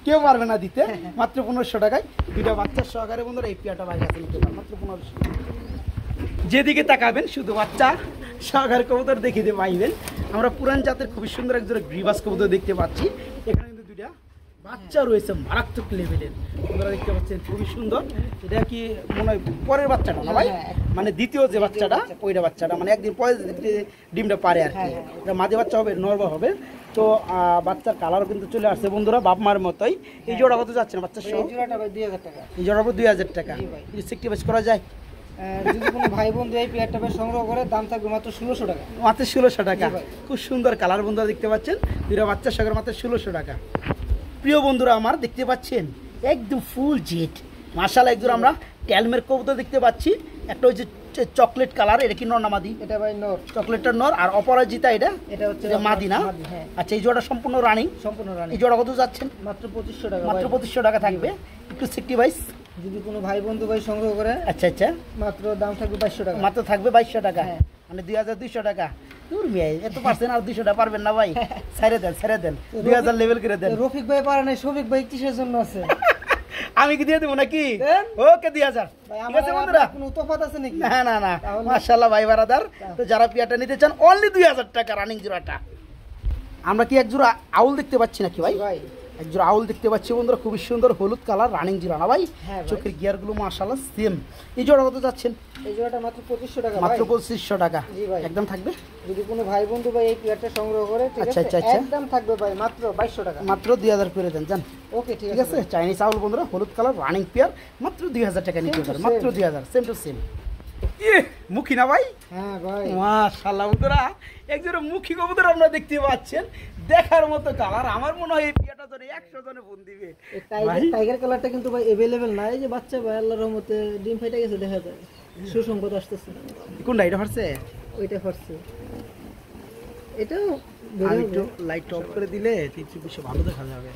কেউ পারবে না দিতে। মাত্র 1500 টাকায় দুইটা বাচ্চা সহকারে বন্ধুরা এই পিয়াটা ভাই কাছে নিতে পারেন মাত্র 1500। যেদিকে তাকাবেন শুধু বাচ্চা সহকারে কবুতর দেখিতে পাইবেন। আমরা পুরান জাতের খুবই সুন্দর একজোড়া গ্রিবাস কবুতর দেখতে পাচ্ছি। এখানে কিন্তু দুইটা বাচ্চা রয়েছে মারাত্মক লেভেলের, আপনারা দেখতে পাচ্ছেন খুবই সুন্দর। এটা কি মনে হয় পরের বাচ্চাটা না ভাই? মানে দ্বিতীয় যে বাচ্চাটা, ওইটা বাচ্চাটা মানে একদিন পরে ডিমটা পারে আর কি। এটা মাঝে বাচ্চা হবে, নরবা হবে। তো বাচ্চার কালারও কিন্তু চলে আসছে বন্ধুরা বাপ মার মতোই। এই জোড়া কত যাচ্ছে না বাচ্চার সহ? এই জোড়াটা ভাই 2000 টাকা। এই জোড়া 2000 টাকা। এই সেক্টিভাইজ করা যায়? যদি কোনো ভাই বন্ধু এই পেয়ারটা সংগ্রহ করে দাম থাকবে মাত্র 1600 টাকা। মাত্র 1600 টাকা। খুব সুন্দর কালার বন্ধুরা দেখতে পাচ্ছেন, দুইটা বাচ্চার সঙ্গে মাত্র 1600 টাকা। প্রিয় বন্ধুরা আমার দেখতে পাচ্ছেন একদম ফুল জেট মাশাআল্লাহ একজন আমরা ট্যালমের কবুতর দেখতে পাচ্ছি। একটা হচ্ছে চকলেট কালার, এটা কি নর না মাদি? এটা ভাই নর, চকলেটটা নর। আর অপরাজিতা এটা হচ্ছে মাদি না? আচ্ছা, এই জোড়া সম্পূর্ণ রানিং? সম্পূর্ণ রানিং। এই জোড়া কত যাচ্ছেন? মাত্র 2500 টাকা। মাত্র 2500 টাকা থাকবে। একটু সেক্টিভাইজ যদি কোনো ভাই বন্ধু ভাই সংগ্রহ করে, আচ্ছা আচ্ছা, মাত্র দাম থাকবে 2200 টাকা। মাত্র থাকবে 2200 টাকা, মানে 2200 টাকা। দূর মিয়া, এত পারছেন আর 200 টাকা পারবেন না ভাই? ছেড়ে দেন 2000 লেভেল করে দেন। রফিক ভাই পারে নাই, শফিক ভাই কিসের জন্য আছে? আমি কি দিয়ে দেবো নাকি? ওকে 2000। ঠিক আছে বন্ধুরা, কোনো তফাৎ আছে নাকি? না মাশাআল্লাহ ভাই বারাদার। তো যারা পিয়াটা নিতে চান অনলি 2000 টাকা রানিং জোড়াটা। আমরা কি এক জোড়া আউল দেখতে পাচ্ছি নাকি ভাই? ভাই এক জোড়া আউল দেখতে পাচ্ছি বন্ধুরা, খুবই সুন্দর হলুদ কালার রানিং জোড়া না ভাই? হ্যাঁ, চোখের গিয়ারগুলো মাশাআল্লাহ সেম। এই জোড়া কত যাচ্ছেন? এই জোড়াটা মাত্র 2500 টাকা। মাত্র 2500 টাকা। জি ভাই, একদম থাকবে। যদি কোনো ভাই বন্ধু ভাই এই পেয়ারটা সংগ্রহ করে, ঠিক আচ্ছা, আছে, আচ্ছা, আচ্ছা। একদম থাকবে ভাই মাত্র 2200 টাকা। মাত্র 2000 করে দেন জান। ওকে ঠিক ঠিক আছে, চাইনিজ আউল বন্ধুরা হলুদ কালার রানিং পেয়ার মাত্র 2000 টাকা নিতে পারেন। মাত্র 2000, সেম টু সেম। মুখী না ভাই? হ্যাঁ ভাই মাশাআল্লাহ বন্ধুরা, একজোড়া মুখী কবুতর আপনারা দেখতে পাচ্ছেন, দেখার মতো কালার। আমার মনে হয় এই পিয়াটা ধরে 100 জনে ফোন দিবে। টাইগার কালারটা কিন্তু ভাই अवेलेबल না। এই যে বাচ্চা ভাই আল্লাহর রহমতে ডিম ফাইটা গেছে, দেখা যায় সুসংবাদ আসতেছে। কোনটা এটা ফাটছে? ওইটা ফাটছে। এটাও একটু লাইট অফ করে দিলে একটু বেশি ভালো দেখা যাবে।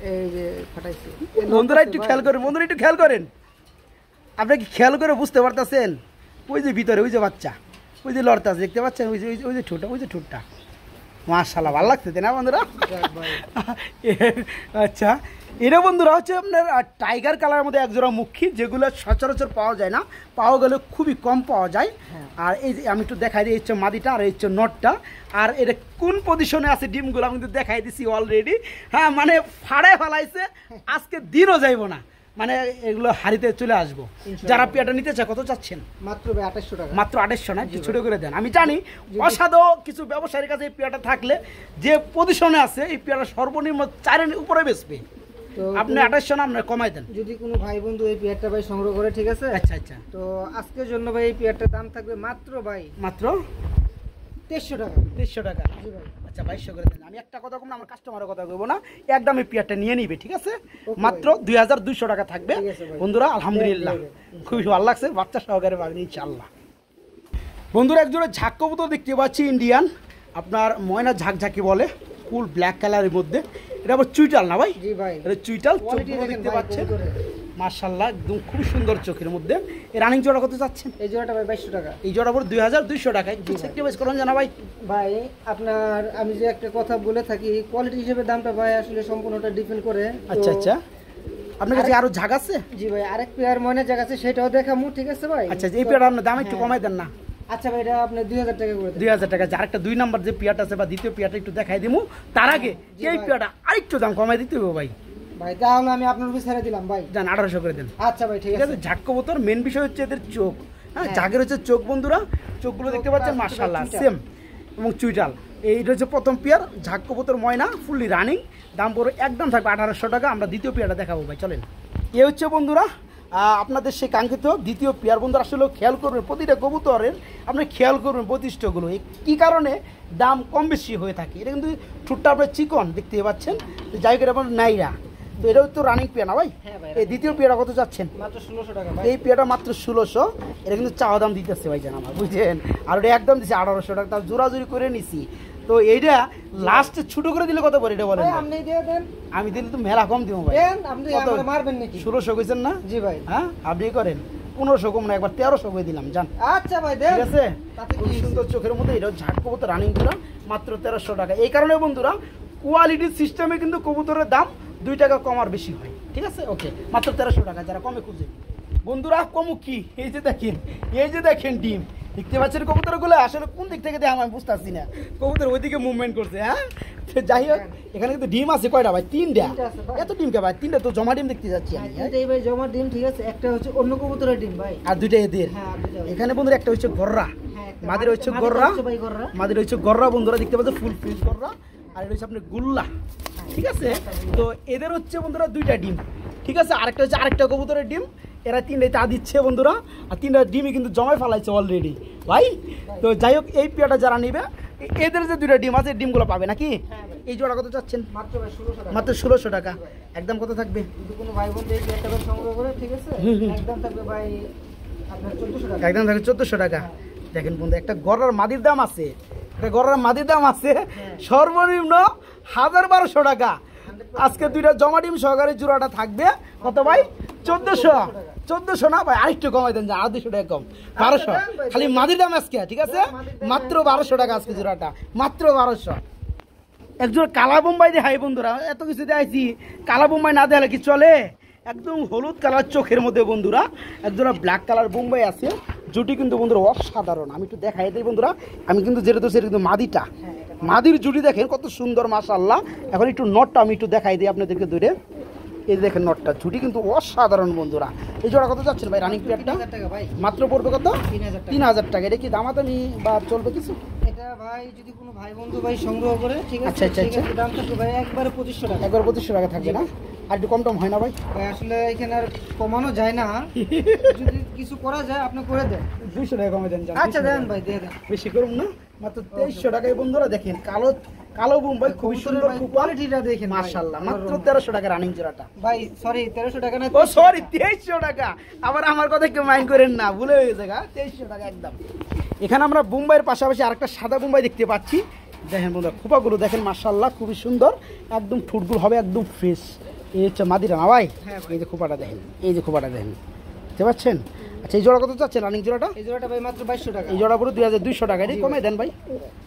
এই যে ফাটাইছে। বন্ধুরা একটু খেয়াল করেন, বন্ধুরা একটু খেয়াল করেন। আপনি কি খেয়াল করে বুঝতে পারতেছেন? ওই যে ভিতরে ওই যে বাচ্চা, ওই যে লড়তে আছে দেখতে পাচ্ছেন, ওই যে ঠোঁটা, ওই যে ঠোঁটটা মাশাআল্লাহ ভালো লাগছে না বন্ধুরা? আচ্ছা, এটা বন্ধুরা হচ্ছে আপনার টাইগার কালারের মধ্যে একজোড়া মুখী, যেগুলো সচরাচর পাওয়া যায় না, পাওয়া গেলে খুবই কম পাওয়া যায়। আর এই যে আমি একটু দেখাই দিই, হচ্ছে মাদিটা আর এই হচ্ছে নটটা। আর এটা কোন পজিশনে আছে ডিমগুলো আমি কিন্তু দেখাই দিছি অলরেডি। হ্যাঁ, মানে ফাড়ায় ফেলাইছে, আজকে দিনও যাইব না, মানে এগুলো হাড়িতে চলে আসবো। যারা পেয়ারটা নিতে চায় কত চাচ্ছেন? মাত্র 2800 টাকা। মাত্র 2800 না, একটু ছোট করে দেন। আমি জানি অসাধু কিছু ব্যবসায়ীর কাছে এই পেয়ারটা থাকলে যে পজিশনে আছে এই পেয়ারটা সর্বনিম্ন 4-এর উপরে বেচবে। আপনি 2800 না, আপনি কমাই দেন যদি কোনো ভাই বন্ধু এই পেয়ারটা ভাই সংগ্রহ করে, ঠিক আছে? আচ্ছা আচ্ছা। তো আজকের জন্য ভাই এই পেয়ারটার দাম থাকবে মাত্র ভাই মাত্র 2300 টাকা। 2300 টাকা। জি ভাই। আচ্ছা 2200 করে দেন। আমি একটা কথা কম না, আমার কাস্টমারের কথা কইবো না, একদম এই পেয়ারটা নিয়ে নিবে, ঠিক আছে? মাত্র 2200 টাকা থাকবে বন্ধুরা। আলহামদুলিল্লাহ, খুবই ভালো লাগছে, বাচ্চা সহকারে পাবেন ইনশাআল্লাহ। বন্ধুরা একজোড়া ঝাক কবুতর দেখতে পাচ্ছি, ইন্ডিয়ান, আপনার ময়না ঝাকঝাকি বলে, ফুল ব্ল্যাক কালারের মধ্যে। এটা আবার চুইটাল না ভাই? জি ভাই। এটা চুইটাল, চোখগুলো দেখতে পাচ্ছেন মাশাআল্লাহ, একদম খুব সুন্দর চোখের মধ্যে। এই রানিং জোড়া কত চাচ্ছেন? এই জোড়াটা ভাই 2200 টাকা। এই জোড়া পর 2200 টাকা। একটু স্যাক্রিফাইস করুন জানা ভাই। ভাই আপনার আমি যে একটা কথা বলে থাকি, কোয়ালিটি হিসেবে দামটা ভাই আসলে সম্পূর্ণটা ডিপেন্ড করে। আচ্ছা আচ্ছা। আপনার কাছে আরো ঝাক আছে? জি ভাই, আরেক পেয়ার ময়না জায়গা আছে, সেটাও দেখামু, ঠিক আছে ভাই? আচ্ছা, এই পেয়ারটার দাম একটু কমাই দেন না। আচ্ছা ভাই, এটা আপনি 2000 টাকা করে দেন। 2000 টাকা। যার একটা 2 নাম্বার যে পেয়ারটা আছে বা দ্বিতীয় পেয়ারটা একটু দেখাই দিমু, তার আগে এই পেয়ারটা আরেকটু দাম কমাই দিতে হবে ভাই। ভাই তাহলে আমি আপনার উপর ছেড়ে দিলাম ভাই, জান 1800 করে দেন। আচ্ছা ভাই ঠিক আছে। ঝাক কবুতর মেন বিষয় হচ্ছে এদের চোখ। হ্যাঁ, ঝাকের হচ্ছে চোখ বন্ধুরা, চোখগুলো দেখতে পাচ্ছেন মাশাআল্লাহ সেম, এবং চুইটাল। এইটা হচ্ছে প্রথম পেয়ার ঝাক কবুতর ময়না, ফুললি রানিং। দাম পড়বে একদম থাকবে 1800 টাকা। আমরা দ্বিতীয় পেয়ারটা দেখাবো ভাই, চলেন। এ হচ্ছে বন্ধুরা আপনাদের সেই কাঙ্ক্ষিত দ্বিতীয় পেয়ার। বন্ধুরা আসলে খেয়াল করবেন প্রতিটা কবুতরের, আপনি খেয়াল করবেন বৈশিষ্ট্যগুলো কী কারণে দাম কম বেশি হয়ে থাকে। এটা কিন্তু ঠোঁটটা আপনার চিকন দেখতে পাচ্ছেন, যাই করে আপনার নাইরা। তো এটাও তো রানিং পেয়ার না ভাই? এই দ্বিতীয় পেয়ারটা কত চাচ্ছেন? মাত্র 1600 টাকা ভাই। এই পেয়ারটা মাত্র 1600। এটা কিন্তু চাওয়া দাম দিতেছে ভাই, জান আমার, বুঝছেন? আর ওটা একদম দিচ্ছে 1800 টাকা, তার জোরাজুরি করে নিছি। তো এইটা লাস্টে ছোট করে দিলে কত পড়ে এটা বলেন? আপনি দিয়ে দেন। আমি দিলে তো মেলা কম দিব ভাই। দেন, আপনি আমারে মারবেন নাকি? 1600 কইছেন না? জি ভাই। হ্যাঁ, আপনি করেন 1500 কম না, একবার 1300 করে দিলাম, জান। আচ্ছা ভাই দেন, ঠিক আছে? তাতে খুব কি সুন্দর চোখের মধ্যে এটা ঝাক কবুতর রানিং করা, মাত্র 1300 টাকা। এই কারণে বন্ধুরা কোয়ালিটির সিস্টেমে কিন্তু কবুতরের দাম 2 টাকা কম আর বেশি হয়, ঠিক আছে? ওকে, মাত্র 1300 টাকা যারা কমে খুঁজে। বন্ধুরা কমু কি, এই যে দেখেন, এই যে দেখেন ডিম দেখতে পাচ্ছেন কবুতরগুলো, আসলে কোন দিক থেকে আমি বুঝতেছি না, কবুতর ওইদিকে মুভমেন্ট করছে। হ্যাঁ, যাই হোক, এখানে কিন্তু ডিম আছে কয়টা ভাই? 3টা। এত ডিম কে ভাই? 3টা তো জমা ডিম দেখতে যাচ্ছি আমি। এটাই ভাই জমা ডিম, ঠিক আছে? একটা হচ্ছে অন্য কবুতরের ডিম ভাই, আর 2টা এদের। এখানে বন্ধুরা একটা হচ্ছে গররা, মাদের হচ্ছে গররা, মাদের হচ্ছে গররা বন্ধুরা দেখতে পাচ্ছেন, ফুল ফিল গররা। আর এটা হচ্ছে আপনার গুল্লা, ঠিক আছে? তো এদের হচ্ছে বন্ধুরা 2টা ডিম, ঠিক আছে? আরেকটা হচ্ছে আরেকটা কবুতরের ডিম। এরা 3টাই তা দিচ্ছে বন্ধুরা, আর 3টা ডিমই কিন্তু জমায় ফেলাইছে অলরেডি ভাই। তো যাই হোক, এই পেয়ারটা যারা নিবে, এদের যে 2টা ডিম আছে ডিমগুলো পাবে নাকি? এই জোড়া কত চাচ্ছেন? মাত্র ভাই 1600 টাকা। মাত্র 1600 টাকা। একদম কত থাকবে? যদি কোনো ভাই বোন এই একটা করে সংগ্রহ করে, ঠিক আছে, একদম থাকবে ভাই আপনার 1400 টাকা। একদম থাকবে 1400 টাকা। দেখেন বন্ধু, একটা গড়ার মাদির দাম আছে, একটা গড়ার মাদির দাম আছে সর্বনিম্ন 1200 টাকা। আজকে 2টা জমা ডিম সহকারে জোড়াটা থাকবে কত ভাই? 1400 না ভাই, আরেকটু কমাই দেন, আর 200 টাকা কম, 1200। খালি মাদির দাম আজকে, ঠিক আছে? মাত্র 1200 টাকা আজকে জোড়াটা, মাত্র 1200। একজন কালা বোম্বাই দেখাই বন্ধুরা, এত কিছু দেখাইছি, কালা বোম্বাই না দেখালে কি চলে? একদম হলুদ কালার চোখের মধ্যে বন্ধুরা একজোড়া ব্ল্যাক কালার বোম্বাই আছে, জুটি কিন্তু বন্ধুরা অসাধারণ। আমি একটু দেখাই দিই বন্ধুরা, আমি কিন্তু যেটা তো সেটা কিন্তু মাদিটা, মাদির জুটি দেখেন কত সুন্দর মাশাআল্লাহ। এখন একটু নটটা আমি একটু দেখাই দিই আপনাদেরকে দূরে, এই দেখেন নটটা, জুটি কিন্তু অসাধারণ বন্ধুরা। এই জোড়া কত যাচ্ছিল ভাই রানিং পেয়ারটা? মাত্র পড়বে কত? 3000 টাকা। এটা কি দামাদামি বা চলবে কিছু? এটা ভাই যদি কোনো ভাই বন্ধু ভাই সংগ্রহ করে, ঠিক আছে, আচ্ছা আচ্ছা আচ্ছা, দাম থাকবে ভাই একবারে 2500 টাকা। একবার 2500 টাকা থাকবে না? আর একটু কম টম হয় না ভাই? ভাই আসলে এখানে আর কমানো যায় না, যদি কিছু করা যায় আপনি করে দেন। 200 টাকা কমে দেন। আচ্ছা দেন ভাই, দিয়ে দেন, বেশি করুন না, মাত্র 2300 টাকায় বন্ধুরা। দেখেন কালো কালো বোম্বাই, খুবই সুন্দর, খুব কোয়ালিটিটা দেখেন মাশাআল্লাহ। মাত্র 1300 টাকা রানিং জোড়াটা ভাই। সরি 1300 টাকা না, ও সরি 2300 টাকা। আবার আমার কথা কেউ মাইন্ড করেন না, ভুলে হয়ে গেছে, 2300 টাকা একদম। এখানে আমরা বোম্বাইয়ের পাশাপাশি আরেকটা সাদা বোম্বাই দেখতে পাচ্ছি। দেখেন বন্ধুরা খোপাগুলো দেখেন মাশাআল্লাহ, খুবই সুন্দর, একদম ঠোঁটগুলো হবে একদম ফ্রেশ। এই হচ্ছে মাদিরা না ভাই? এই যে খোপাটা দেখেন, এই যে খোপাটা দেখেন, বুঝতে পারছেন? আচ্ছা এই জোড়া কত চাচ্ছেন রানিং জোড়াটা? এই জোড়াটা ভাই মাত্র 2200 টাকা। এই জোড়া পুরো 2200 টাকা। এটাই কমে দেন ভাই।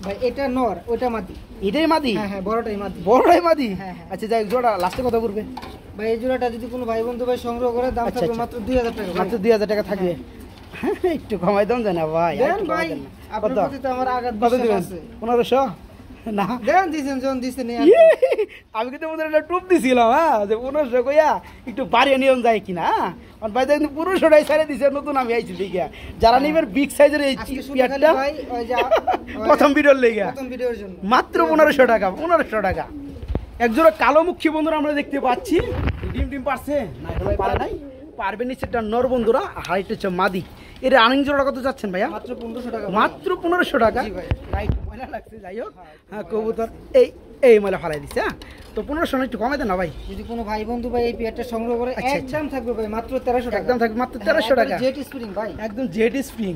ভাই এটা নর, ওইটা মাদি। এটাই মাদি? হ্যাঁ হ্যাঁ, বড়টাই মাদি। বড়টাই মাদি? হ্যাঁ হ্যাঁ। আচ্ছা যাই জোড়া লাস্টে কত পড়বে? ভাই এই জোড়াটা যদি কোনো ভাই বন্ধু ভাই সংগ্রহ করে দাম আচ্ছা, থাকবে আচ্ছা। মাত্র 2000 টাকা। মাত্র 2000 টাকা থাকবে। একটু কমাই দেন না ভাই। দেন একটু কমাই ভাই, দেন না। আপনার কত? প্রতি তো আমার আঘাত কত বিশ্বাস দিবেন? আছে। 1500? না দেন দিছেন জন দিছেন আমি কিন্তু ওদের একটা টুপ দিছিলাম, হ্যাঁ যে 1500 কইয়া একটু বাড়িয়ে নিয়ম যায় কিনা। আর ভাই দেখুন 1500টাই ছেড়ে দিছে, নতুন আমি আইছি ঠিক আছে। যারা নিবেন বিগ সাইজের এই আজকে শুধু পেয়ারটা খালি ভাই ওই যে প্রথম ভিডিওর লেগে প্রথম ভিডিওর জন্য মাত্র 1500 টাকা। 1500 টাকা। এক জোড়া কালো মুখী বন্ধুরা আমরা দেখতে পাচ্ছি। ডিম পারছে না? এখন পারে নাই। পারবে নিচেরটা নর বন্ধুরা, হাইট হচ্ছে মাদি। এর রানিং জোড়া কত চাচ্ছেন ভাইয়া? মাত্র 1500 টাকা। মাত্র 1500 টাকা। জি ভাই। রাইট ময়লা লাগছে, যাই হোক। হ্যাঁ কবুতর এই ময়লা ফালাই দিচ্ছে। হ্যাঁ তো 1500 একটু কমে দেন না ভাই। যদি কোনো ভাই বন্ধু ভাই এই পেয়ারটা সংগ্রহ করে আচ্ছা, একদম থাকবে ভাই মাত্র 1300 টাকা। একদম থাকবে মাত্র 1300 টাকা। জেট স্প্রিং ভাই, একদম জেড স্প্রিং,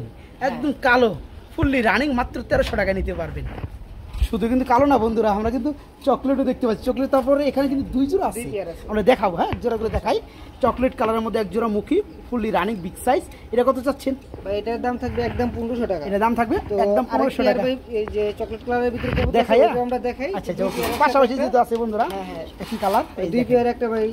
একদম কালো, ফুললি রানিং, মাত্র 1300 টাকা নিতে পারবেন। শুধু কিন্তু কালো না বন্ধুরা, আমরা কিন্তু চকলেটও দেখতে পাচ্ছি। চকলেট তারপরে এখানে কিন্তু 2 জোড়া আছে, দুই পেয়ার আছে। আমরা দেখাবো। হ্যাঁ এক জোড়া করে দেখাই। চকলেট কালারের মধ্যে এক জোড়া মুখী, ফুললি রানিং, বিগ সাইজ। এটা কত চাচ্ছেন ভাই এটার দাম থাকবে একদম 1500 টাকা। এটা দাম থাকবে তো একদম 1500 টাকা। ভাই এই যে চকলেট কালারের ভিতরে কবুতর দেখাই আছে, ওটা আমরা দেখাই। আচ্ছা আচ্ছা ওকে। পাশাপাশি যেহেতু আছে বন্ধুরা হ্যাঁ হ্যাঁ, একই কালার। এই দুই পেয়ার একটা ভাই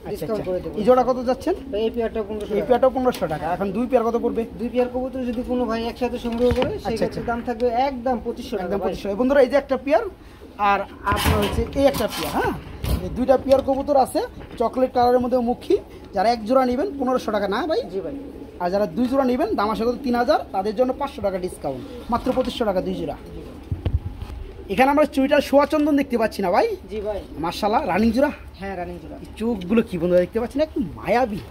আচ্ছা ডিসকাউন্ট আচ্ছা করে দেব। এই জোড়া কত যাচ্ছেন? ভাই এই পেয়ারটা 1500 এই টাকা। পেয়ারটাও 1500 টাকা। এখন দুই পেয়ার কত পড়বে? দুই পেয়ার কবুতর যদি কোনো ভাই একসাথে সংগ্রহ করে সেই আচ্ছা, ক্ষেত্রে দাম থাকবে একদম 2500 টাকা একদম ভাই। 2500। বন্ধুরা এই যে একটা পেয়ার আর আপনার হচ্ছে এই একটা পেয়ার। হ্যাঁ এই দুইটা পেয়ার কবুতর আছে চকলেট কালারের মধ্যে মুখী। যারা এক জোড়া নেবেন 1500 টাকা না ভাই? জি ভাই। আর যারা 2 জোড়া নেবেন দাম আসে কত 3000, তাদের জন্য 500 টাকা ডিসকাউন্ট, মাত্র 2500 টাকা 2 জোড়া। এখানে আমরা চুইটার সোয়া চন্দন দেখতে পাচ্ছি না ভাই? জি ভাই। মাশাআল্লাহ রানিং জোড়া। হ্যাঁ রানিং জোড়া। এই চোখগুলো কি বন্ধুরা দেখতে পাচ্ছেন, একদম মায়াবী।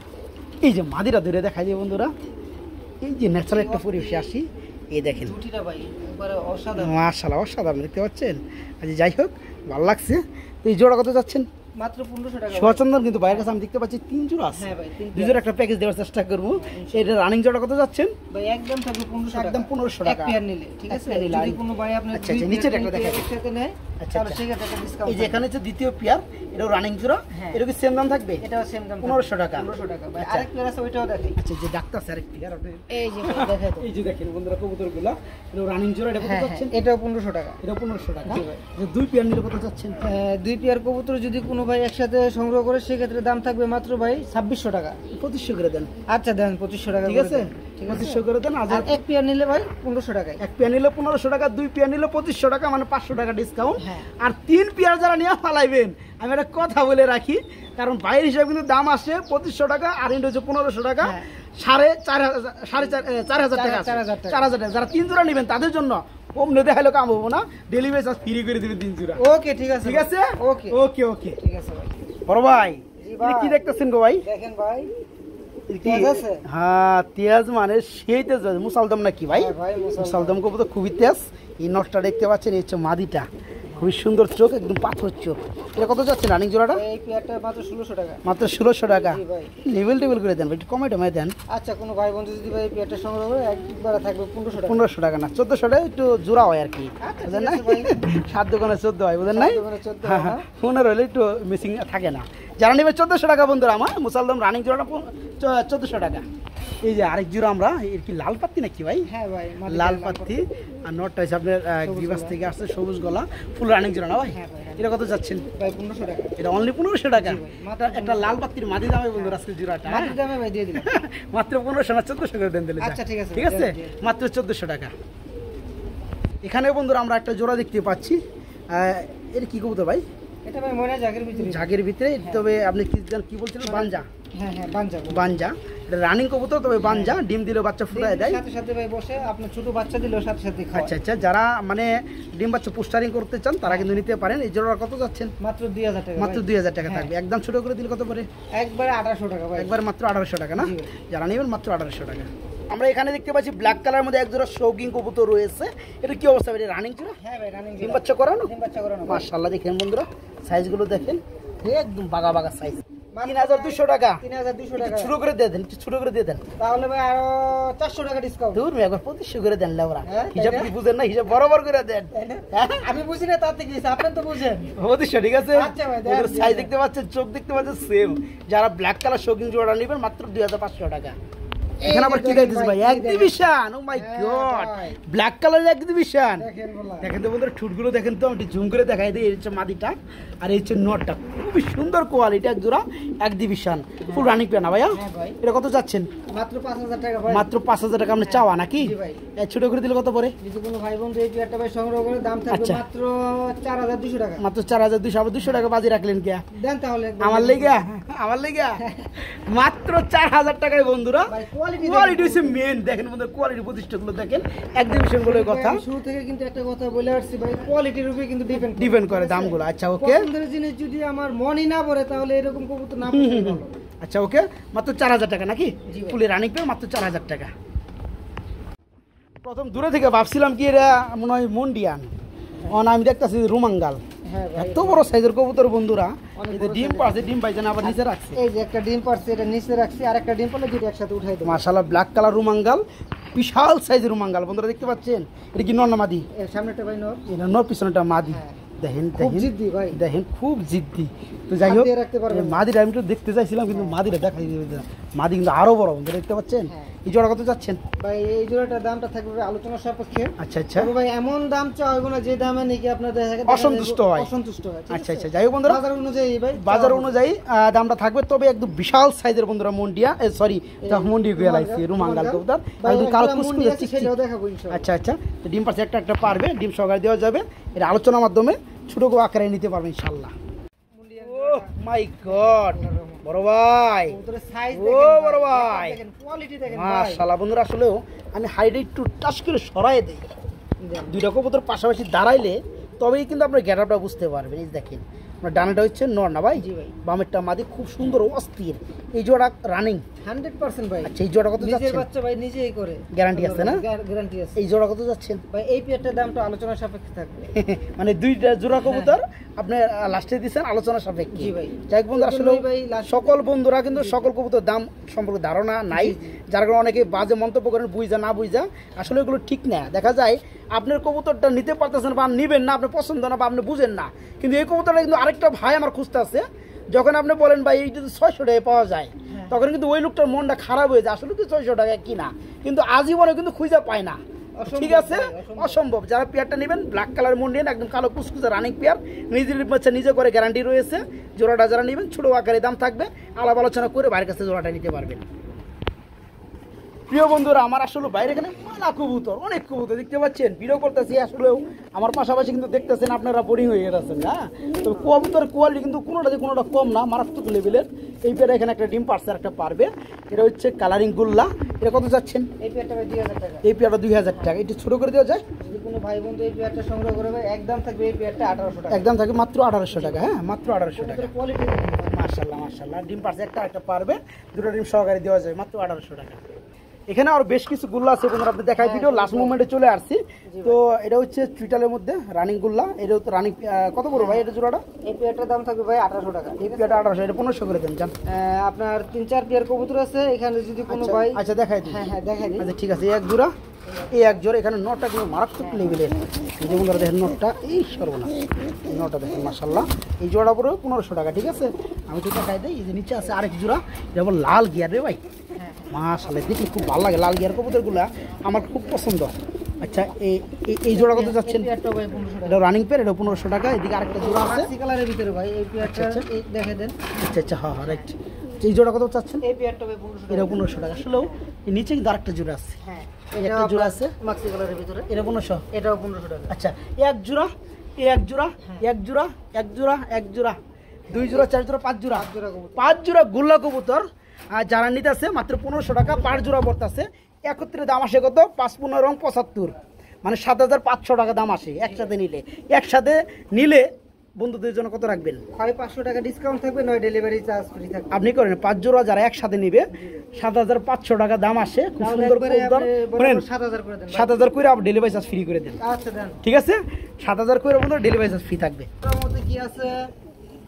এই যে মাদিরা ধরে দেখাই দিয়ে বন্ধুরা, এই যে ন্যাচারাল একটা পরিবেশে আসি, এই দেখেন দুটিটা ভাই একবারে অসাধারণ। মাশাআল্লাহ অসাধারণ দেখতে পাচ্ছেন। আচ্ছা যাই হোক ভালো লাগছে। তো এই জোড়া কত যাচ্ছেন? মাত্র 1500 টাকা। সোয়াচন্দন কিন্তু বাইরের কাছে আমি দেখতে পাচ্ছি 3 জোড়া আছে। হ্যাঁ ভাই, 3 2 জোড়া একটা প্যাকেজ দেওয়ার চেষ্টা করবো। এটা রানিং জোড়া কত যাচ্ছেন? ভাই একদম থাকবে 1500 টাকা। একদম 1500 টাকা। এক পেয়ার নিলে ঠিক এক আছে। পেয়ার নিলে। যদি কোনো ভাই আপনার আচ্ছা, আচ্ছা, নিচের একটা দেখাই। একসাথে নেয় আচ্ছা, তাহলে আচ্ছা। সেক্ষেত্রে একটা ডিসকাউন্ট। এই যে এখানে হচ্ছে দ্বিতীয় পেয়ার, এটাও রানিং জোড়া। হ্যাঁ। এটা কি সেম দাম থাকবে? এটাও সেম দাম 1500 টাকা। 1500 টাকা ভাই। আচ্ছা। আরেক পেয়ার আছে ওইটাও দেখাই। আচ্ছা যে ডাক্তার স্যার এক পেয়ার আপনি এই যে ভাই দেখাই তো। এই যে দেখেন বন্ধুরা কবুতরগুলা, এটা রানিং জোড়া। এটা কত হ্যাঁ যাচ্ছেন? হ্যাঁ, এটাও 1500 টাকা। এটা 1500 টাকা। জি ভাই। যে 2 পেয়ার নিলে কত যাচ্ছেন? দুই পেয়ার কবুতর যদি কোনো ভাই একসাথে সংগ্রহ করে সেক্ষেত্রে দাম থাকবে মাত্র ভাই 2600 টাকা। 2500 করে দেন। আচ্ছা দেন 2500 টাকা ঠিক করে আছে দেন। ঠিক আছে। 2500 করে দেন। আর আর এক পেয়ার নিলে ভাই 1500 টাকায়। এক পেয়ার নিলে 1500 টাকা, 2 পেয়ার নিলে 2500 টাকা, মানে 500 টাকা ডিসকাউন্ট। হ্যাঁ। আর 3 পেয়ার যারা নিয়ে ফালাইবেন, আমি একটা কথা বলে রাখি, কারণ বাইরের হিসাবে কিন্তু দাম আসছে 2500 টাকা, আর ইন্ড হচ্ছে 1500 টাকা, হ্যাঁ। 4000 টাকা আছে। 4000 টাকা। 4000 টাকা। যারা 3 জোড়া নেবেন তাদের জন্য কম নিতে হলে কাম হবো না, ডেলিভারি চার্জ ফ্রি করে দিবেন 3 জোড়া। ওকে ঠিক আছে। ঠিক আছে ওকে ওকে ওকে। ঠিক আছে ভাই। বড় ভাই জি ভাই। এটা কি দেখতেছেন গো ভাই? দেখেন ভাই এটা কি? তেজ আছে? হ্যাঁ তেজ, মানে সেই তেজ। মুসালদম নাকি ভাই? হ্যাঁ ভাই, মুসালদম। মুসালদম কবুতর খুবই তেজ। এই নটটা দেখতে পাচ্ছেন, এই হচ্ছে মাদিটা, খুবই সুন্দর চোখ, একদম পাথর চোখ। এটা কত যাচ্ছে রানিং জোড়াটা? এই পেয়ারটা মাত্র 1600 টাকা। মাত্র 1600 টাকা। জি ভাই। লেভেল টেবিল করে দেন ভাই, একটু কমে টমে দেন। আচ্ছা কোনো ভাই বন্ধু যদি ভাই এই পেয়ারটা সংগ্রহ করে একবারে থাকবে 1500 টাকা। 1500 টাকা না 1400 টাকা, একটু জোড়া হয় আর কি, আচ্ছা, বুঝলেন ঠিক না? আছে ভাই। 7 দোকানে 14 হয়, বুঝলেন নাই? 7 দোকানে 14 হ্যাঁ হ্যাঁ, 15 হলে একটু মিসিং থাকে না। যারা নেবে 1400 টাকা বন্ধুরা, আমার মুসালদম রানিং জোড়াটা 1400 টাকা। এই যে আরেক জোড়া আমরা, এর কি লাল পাত্তি নাকি ভাই? হ্যাঁ ভাই মাটি লাল দিয়ে পাত্তি। আর নটটা হচ্ছে আপনার গ্রিবাস থেকে আসছে, সবুজ গলা, ফুল রানিং জোড়া না ভাই? হ্যাঁ ভাই, হ্যাঁ। এটা কত যাচ্ছেন? ভাই 1500 টাকা। এটা অনলি 1500 টাকা। জি ভাই, মাত্র একটা লাল পাত্তির মাদি দামে বন্ধুরা আজকে জোড়াটা। মাটির দামে ভাই দিয়ে দিলাম। মাত্র 1500 না 1400 করে দেন দিলে। আচ্ছা, ঠিক আছে, ঠিক আছে, দিয়ে দিন। মাত্র 1400 টাকা। এখানে বন্ধুরা আমরা একটা জোড়া দেখতে পাচ্ছি। এর কি কবুতর ভাই? এটা ভাই ময়না জাগের ভিতরে। ঝাগের ভিতরে, তবে আপনি কি বলছিলেন? বানজা। হ্যাঁ হ্যাঁ বানজাবো। বানজা এটা রানিং কবুতর, তবে বানজা ডিম দিলে বাচ্চা ফুটায় দেয়। সাথে সাথে ভাই বসে আপনার ছোট বাচ্চা দিলেও সাথে সাথে খায়। আচ্ছা আচ্ছা, যারা মানে ডিম বাচ্চা পোস্টারিং করতে চান তারা কিন্তু নিতে পারেন। এই জোড়া কত যাচ্ছেন? মাত্র 2000 টাকা। মাত্র ভাই। 2000 টাকা হ্যাঁ। থাকবে। একদম ছোট করে দিলে কত পড়ে? একবারে 1800 টাকা ভাই। একবার মাত্র 1800 টাকা না? জি ভাই। যারা নেবেন মাত্র 1800 টাকা। আমরা এখানে দেখতে পাচ্ছি ব্ল্যাক কালার মধ্যে এক জোড়া শৌকিং কবুতর রয়েছে। এটা কি অবস্থা? এটা রানিং জোড়া? হ্যাঁ ভাই রানিং ডিম বাচ্চা করানো? ডিম বাচ্চা করানো। মাশাআল্লাহ, দেখেন বন্ধুরা সাইজগুলো দেখেন, একদম বাগা বাগা সাইজ। 3200 টাকা। 3200 একটু টাকা। ছোট করে দিয়ে দেন, একটু ছোট করে দিয়ে দেন। তাহলে ভাই আরো 400 টাকা ডিসকাউন্ট। দূর একবার 2500 করে দেন লেওরা। হ্যাঁ, হিসাব তাই না? কি বুঝেন না? হিসাব বরাবর করে দেন। তাই না? হ্যাঁ? আমি বুঝি না তাতে কি আপনি তো বুঝেন। 2500 ঠিক আছে? আচ্ছা ভাই, দেন, সাইজ দেন। দেখতে পাচ্ছেন, চোখ দেখতে পাচ্ছেন সেম। যারা ব্ল্যাক কালার শৌকিং জোড়া নেবেন মাত্র 2500 টাকা। এখানে আবার কি দেখতেছি ভাই এক্সিবিশন, ও মাই গড, ব্ল্যাক কালারের এক্সিবিশন। দেখেন তো বন্ধুরা ঠুটগুলো দেখেন তো, আমি জুম করে দেখাই দিই। এই হচ্ছে মাদিটা আর এই হচ্ছে নটটা, খুবই সুন্দর কোয়ালিটি, এক জোড়া এক্সিবিশন, ফুল রানিং পেয়ার না ভাইয়া? এটা কত চাচ্ছেন? মাত্র 5000 টাকা ভাই। মাত্র 5000 টাকা আপনি চাওয়া নাকি? জি ভাই। ছোট করে দিলে কত পড়ে? যদি কোনো ভাই বন্ধু এই পেয়ারটা ভাই সংগ্রহ করে দাম থাকবে মাত্র 4200 টাকা। মাত্র 4200। আবার 200 টাকা বাজি রাখলেন কে? দেন তাহলে আমার লেগা মাত্র 4000 টাকায় বন্ধুরা। কোয়ালিটি হচ্ছে মেন। দেখেন বন্ধুরা কোয়ালিটি প্রতিষ্ঠাগুলো দেখেন, এক্সিবিশন গুলোর কথা শুরু থেকে কিন্তু একটা কথা বলে আসছি ভাই, কোয়ালিটির উপরে কিন্তু ডিপেন্ড করে দামগুলো। আচ্ছা ওকে, পছন্দের জিনিস যদি আমার মনই না পড়ে তাহলে এরকম কবুতর না পছন্দ ভালো। আচ্ছা ওকে, মাত্র 4000 টাকা নাকি? ফুলে রানিং পেয়ে মাত্র 4000 টাকা। প্রথম দূরে থেকে ভাবছিলাম কি এরা মনে হয় মন্ডিয়ান, আমি দেখতেছি রুমাঙ্গাল। এত বড় সাইজের কবুতর বন্ধুরা, ডিম পারছে, ডিম পাইছে না আবার নিচে রাখছে। এই যে একটা ডিম পারছে, এটা নিচে রাখছি, আর একটা ডিম পারলে দুটো একসাথে উঠাই দেব। মাশাআল্লাহ, ব্ল্যাক কালার রুমাঙ্গাল, বিশাল সাইজের রুমাঙ্গাল বন্ধুরা দেখতে পাচ্ছেন। এটা কি নর না মাদি? এর সামনেটা ভাই নর, এটা নর, পিছনেটা মাদি। দেখেন খুব জিদ্দি ভাই, দেখেন খুব জিদ্দি। তো যাই হোক, মাদিটা আমি একটু দেখতে চাইছিলাম কিন্তু মাদিটা দেখাই দিবে। মাদি কিন্তু আরো বড় বন্ধুরা দেখতে পাচ্ছেন। এই জোড়া কত যাচ্ছেন ভাই? এই জোড়াটার দামটা থাকবে আলোচনা সাপেক্ষে। আচ্ছা আচ্ছা ভাই এমন দাম চাইবো না যে দামে নাকি আপনাদের অসন্তুষ্ট হয়। আচ্ছা আচ্ছা, যাই হোক বন্ধুরা, বাজার অনুযায়ী ভাই, বাজার অনুযায়ী দামটা থাকবে। তবে একদম বিশাল সাইজের বন্ধুরা মন্ডিয়া, সরি মন্ডিয়া গুয়া লাগছে, রুমাঙ্গাল কবুতর একদম কালো কুচকুচে চিকচিক। সেটাও দেখাবো ইনশাআল্লাহ। আচ্ছা আচ্ছা, তো ডিম পাশে একটা পারবে, ডিম সহকারে দেওয়া যাবে। এটা আলোচনার মাধ্যমে ছোট আকারে নিতে পারবে ইনশাআল্লাহ। ও মাই গড, বড় ভাই, ও বড় ভাই, মাশাআল্লাহ বন্ধুরা। আসলেও আমি হাইটে একটু টাচ করে সরাই দেই, দুইটা কবুতর পাশাপাশি দাঁড়াইলে তবেই কিন্তু আপনার গেটআপটা বুঝতে পারবেন। এই দেখেন, আপনার ডানাটা হচ্ছে নর না ভাই? জি ভাই। বামেরটা মাদি, খুব সুন্দর অস্থির। এই জোড়া রানিং 100% ভাই। আচ্ছা, এই জোড়া কত নিজের যাচ্ছে? বাচ্চা ভাই নিজেই করে, গ্যারান্টি আছে না? গ্যারান্টি আছে। এই জোড়া কত যাচ্ছেন ভাই? এই পেয়ারটার দামটা আলোচনা সাপেক্ষে থাকবে। মানে দুইটা জোড়া কবুতর আপনি লাস্টে দিচ্ছেন আলোচনা সাপেক্ষে। জি ভাই। যাই বন্ধু, আসলে সকল বন্ধুরা কিন্তু সকল কবুতর দাম সম্পর্কে ধারণা নাই, যার কারণে অনেকে বাজে মন্তব্য করেন বুঝা না বুঝা। আসলে এগুলো ঠিক না। দেখা যায় আপনার কবুতরটা নিতে পারতেছেন বা নিবেন না, আপনার পছন্দ না বা আপনি বুঝেন না, কিন্তু এই কবুতরটা কিন্তু আরেকটা ভাই আমার খুঁজতে আছে। যখন আপনি বলেন ভাই এই যদি 600 টাকায় পাওয়া যায়, তখন কিন্তু ওই লোকটার মনটা খারাপ হয়ে যায়। আসলে কি 600 টাকায় কিনা, কিন্তু আজীবনে কিন্তু খুঁজে পায় না। ঠিক আছে, অসম্ভব। যারা পেয়ারটা নেবেন ব্ল্যাক কালার মন্ডিয়ান, একদম কালো কুচকুচে রানিং পেয়ার, নিজের বাচ্চা নিজে করে গ্যারান্টি রয়েছে। জোড়াটা যারা নেবেন ছোট আকারে দাম থাকবে, আলাপ আলোচনা করে বাইরের কাছে জোড়াটা নিতে পারবেন। প্রিয় বন্ধুরা, আমার আসলে বাইরে এখানে মেলা কবুতর, অনেক কবুতর দেখতে পাচ্ছেন। ভিডিও করতেছি, আসলেও আমার পাশাপাশি কিন্তু দেখতেছেন আপনারা বোরিং হয়ে গেছেন। হ্যাঁ, তো কবুতরের কোয়ালিটি কিন্তু কোনোটা কম না, মারাত্মক লেভেলের। এই পেয়ারা এখানে একটা ডিম পারছে, একটা পারবে। এটা হচ্ছে কালারিং গুল্লা। এটা কত যাচ্ছেন? এই পেয়ারটা ভাই 2000 টাকা। এই পেয়ারটা 2000 টাকা। একটু ছোট করে দেওয়া যায়? যদি কোনো ভাই বন্ধু এই পেয়ারটা সংগ্রহ করে ভাই, একদম থাকবে এই পেয়ারটা 1800 টাকা। একদম থাকবে মাত্র 1800 টাকা। হ্যাঁ, মাত্র 1800 টাকা। কোয়ালিটি মাশাআল্লাহ মাশাআল্লাহ, ডিম পারছে, একটা পারবে, দুটো ডিম সহকারে দেওয়া যায় মাত্র 1800 টাকা। এখানে আর বেশ কিছু গুল্লা আছে বন্ধুরা, আপনি দেখাই ভিডিও লাস্ট মোমেন্টে চলে আসছি। তো এটা হচ্ছে চুইটালের মধ্যে রানিং গুল্লা। এটা তো রানিং কত বড় ভাই এটা জোড়াটা? এই পেয়ারটার দাম থাকবে ভাই 1800 টাকা। এই পেয়ারটা 1800, এটা 1500 করে দেন জান। আপনার 3-4 পেয়ার কবুতর আছে এখানে, যদি কোনো ভাই। আচ্ছা দেখাই দিন। হ্যাঁ দেখাই দিন। আচ্ছা ঠিক আছে, এই এক জোড়া, এই এক জোড়া। এখানে নটটা কিন্তু মারাত্মক লেভেলের। এই যে বন্ধুরা দেখেন নটটা, এই সর্বনাশ, এই নটটা দেখেন মাশাআল্লাহ। এই জোড়া পড়বে 1500 টাকা। ঠিক আছে, আমি তো দেখাই দিই। এই যে নিচে আছে আরেক জোড়া, যেমন লাল গিয়ার রে ভাই, মাশাআল্লাহ দেখলে খুব ভালো লাগে। লাল গিয়ার কবুতরগুলা আমার খুব পছন্দ। আচ্ছা, এই জোড়া কত যাচ্ছেন? এটা রানিং পেয়ার, এটা 1500 টাকা। এদিকে আরেকটা জোড়া আছে কালারের ভিতরে ভাই, এই পেয়ারটা দেখে দেন। আচ্ছা আচ্ছা, হ্যাঁ হ্যাঁ রাইট। এই জোড়া কত চাচ্ছেন? এই পেয়ারটা ভাই 1500 টাকা। এটা 1500 টাকা। আসলেও এই নিচে কিন্তু আরেকটা জোড়া আছে। হ্যাঁ, একটা জোড়া আছে মাক্সি কালারের ভিতরে, এটা 1500, এটাও 1500 টাকা। আচ্ছা, এক জোড়া, এক জোড়া, এক জোড়া, এক জোড়া, এক জোড়া, 2 জোড়া, 4 জোড়া, 5 জোড়া, 5 জোড়া গুল্লা কবুতর। আর যারা নিতে আছে মাত্র 1500 টাকা, 5 জোড়া পড়তেছে। একত্রে দাম আসে কত? 5-15 75, মানে 7500 টাকা দাম আসে একসাথে নিলে। একসাথে নিলে বন্ধুদের জন্য কত রাখবেন? হয় 500 টাকা ডিসকাউন্ট থাকবে, নয় ডেলিভারি চার্জ ফ্রি থাকবে। আপনি করেন 5 জোড়া যারা একসাথে নিবে 7500 টাকা দাম আসে। খুব সুন্দর কবুতর, 7000 করে দেন। 7000 করে আপনি ডেলিভারি চার্জ ফ্রি করে দেন। আচ্ছা দেন, ঠিক আছে, 7000 করে বন্ধু ডেলিভারি চার্জ ফ্রি থাকবে। তার মধ্যে কি আছে?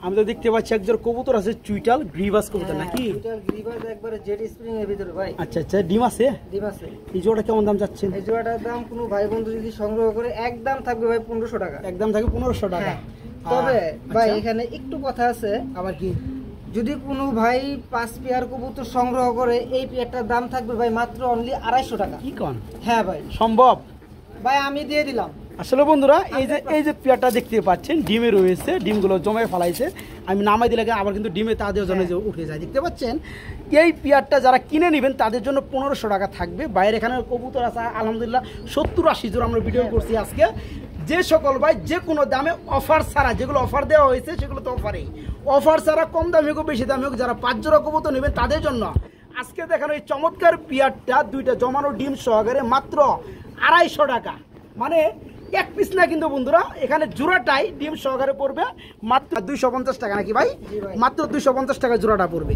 আমি তো দেখতে পাচ্ছি একজোড়া কবুতর আছে, চুইটাল গ্রিভাস কবুতর নাকি? চুইটাল গ্রিভাস একবারে জেড স্প্রিং এর ভিতরে ভাই। আচ্ছা আচ্ছা, ডিম আছে? ডিম আছে। এই জোড়াটা কেমন দাম যাচ্ছেন? এই জোড়াটার দাম কোনো ভাই বন্ধু যদি সংগ্রহ করে একদম থাকবে ভাই 1500 টাকা। একদম থাকবে 1500 টাকা। তবে ভাই এখানে একটু কথা আছে। আবার কি? যদি কোনো ভাই 5 পেয়ার কবুতর সংগ্রহ করে, এই পেয়ারটার দাম থাকবে ভাই মাত্র অনলি 250 টাকা। কি কন? হ্যাঁ ভাই সম্ভব? ভাই আমি দিয়ে দিলাম। আসলে বন্ধুরা এই যে পেয়ারটা দেখতে পাচ্ছেন ডিমে রয়েছে, ডিমগুলো জমে ফেলাইছে, আমি নামাই দিলে আবার কিন্তু ডিমে তাদের জন্য যে উঠে যায়, দেখতে পাচ্ছেন। এই পেয়ারটা যারা কিনে নেবেন তাদের জন্য 1500 টাকা থাকবে। বাইরে এখানে কবুতর আছে আলহামদুলিল্লাহ 70-80 জোড়া আমরা ভিডিও করছি আজকে। যে সকল ভাই যে কোনো দামে অফার ছাড়া, যেগুলো অফার দেওয়া হয়েছে সেগুলো তো অফারেই, অফার ছাড়া কম দামে হোক বেশি দামে হোক, যারা 5 জোড়া কবুতর নেবেন তাদের জন্য আজকে দেখানো এই চমৎকার পেয়ারটা, 2টা জমানো ডিম সহকারে মাত্র 250 টাকা। মানে এক পিস না কিন্তু বন্ধুরা, এখানে জোড়াটাই ডিম সহকারে পড়বে মাত্র 250 টাকা, নাকি ভাই? মাত্র 250 টাকা জোড়াটা পড়বে।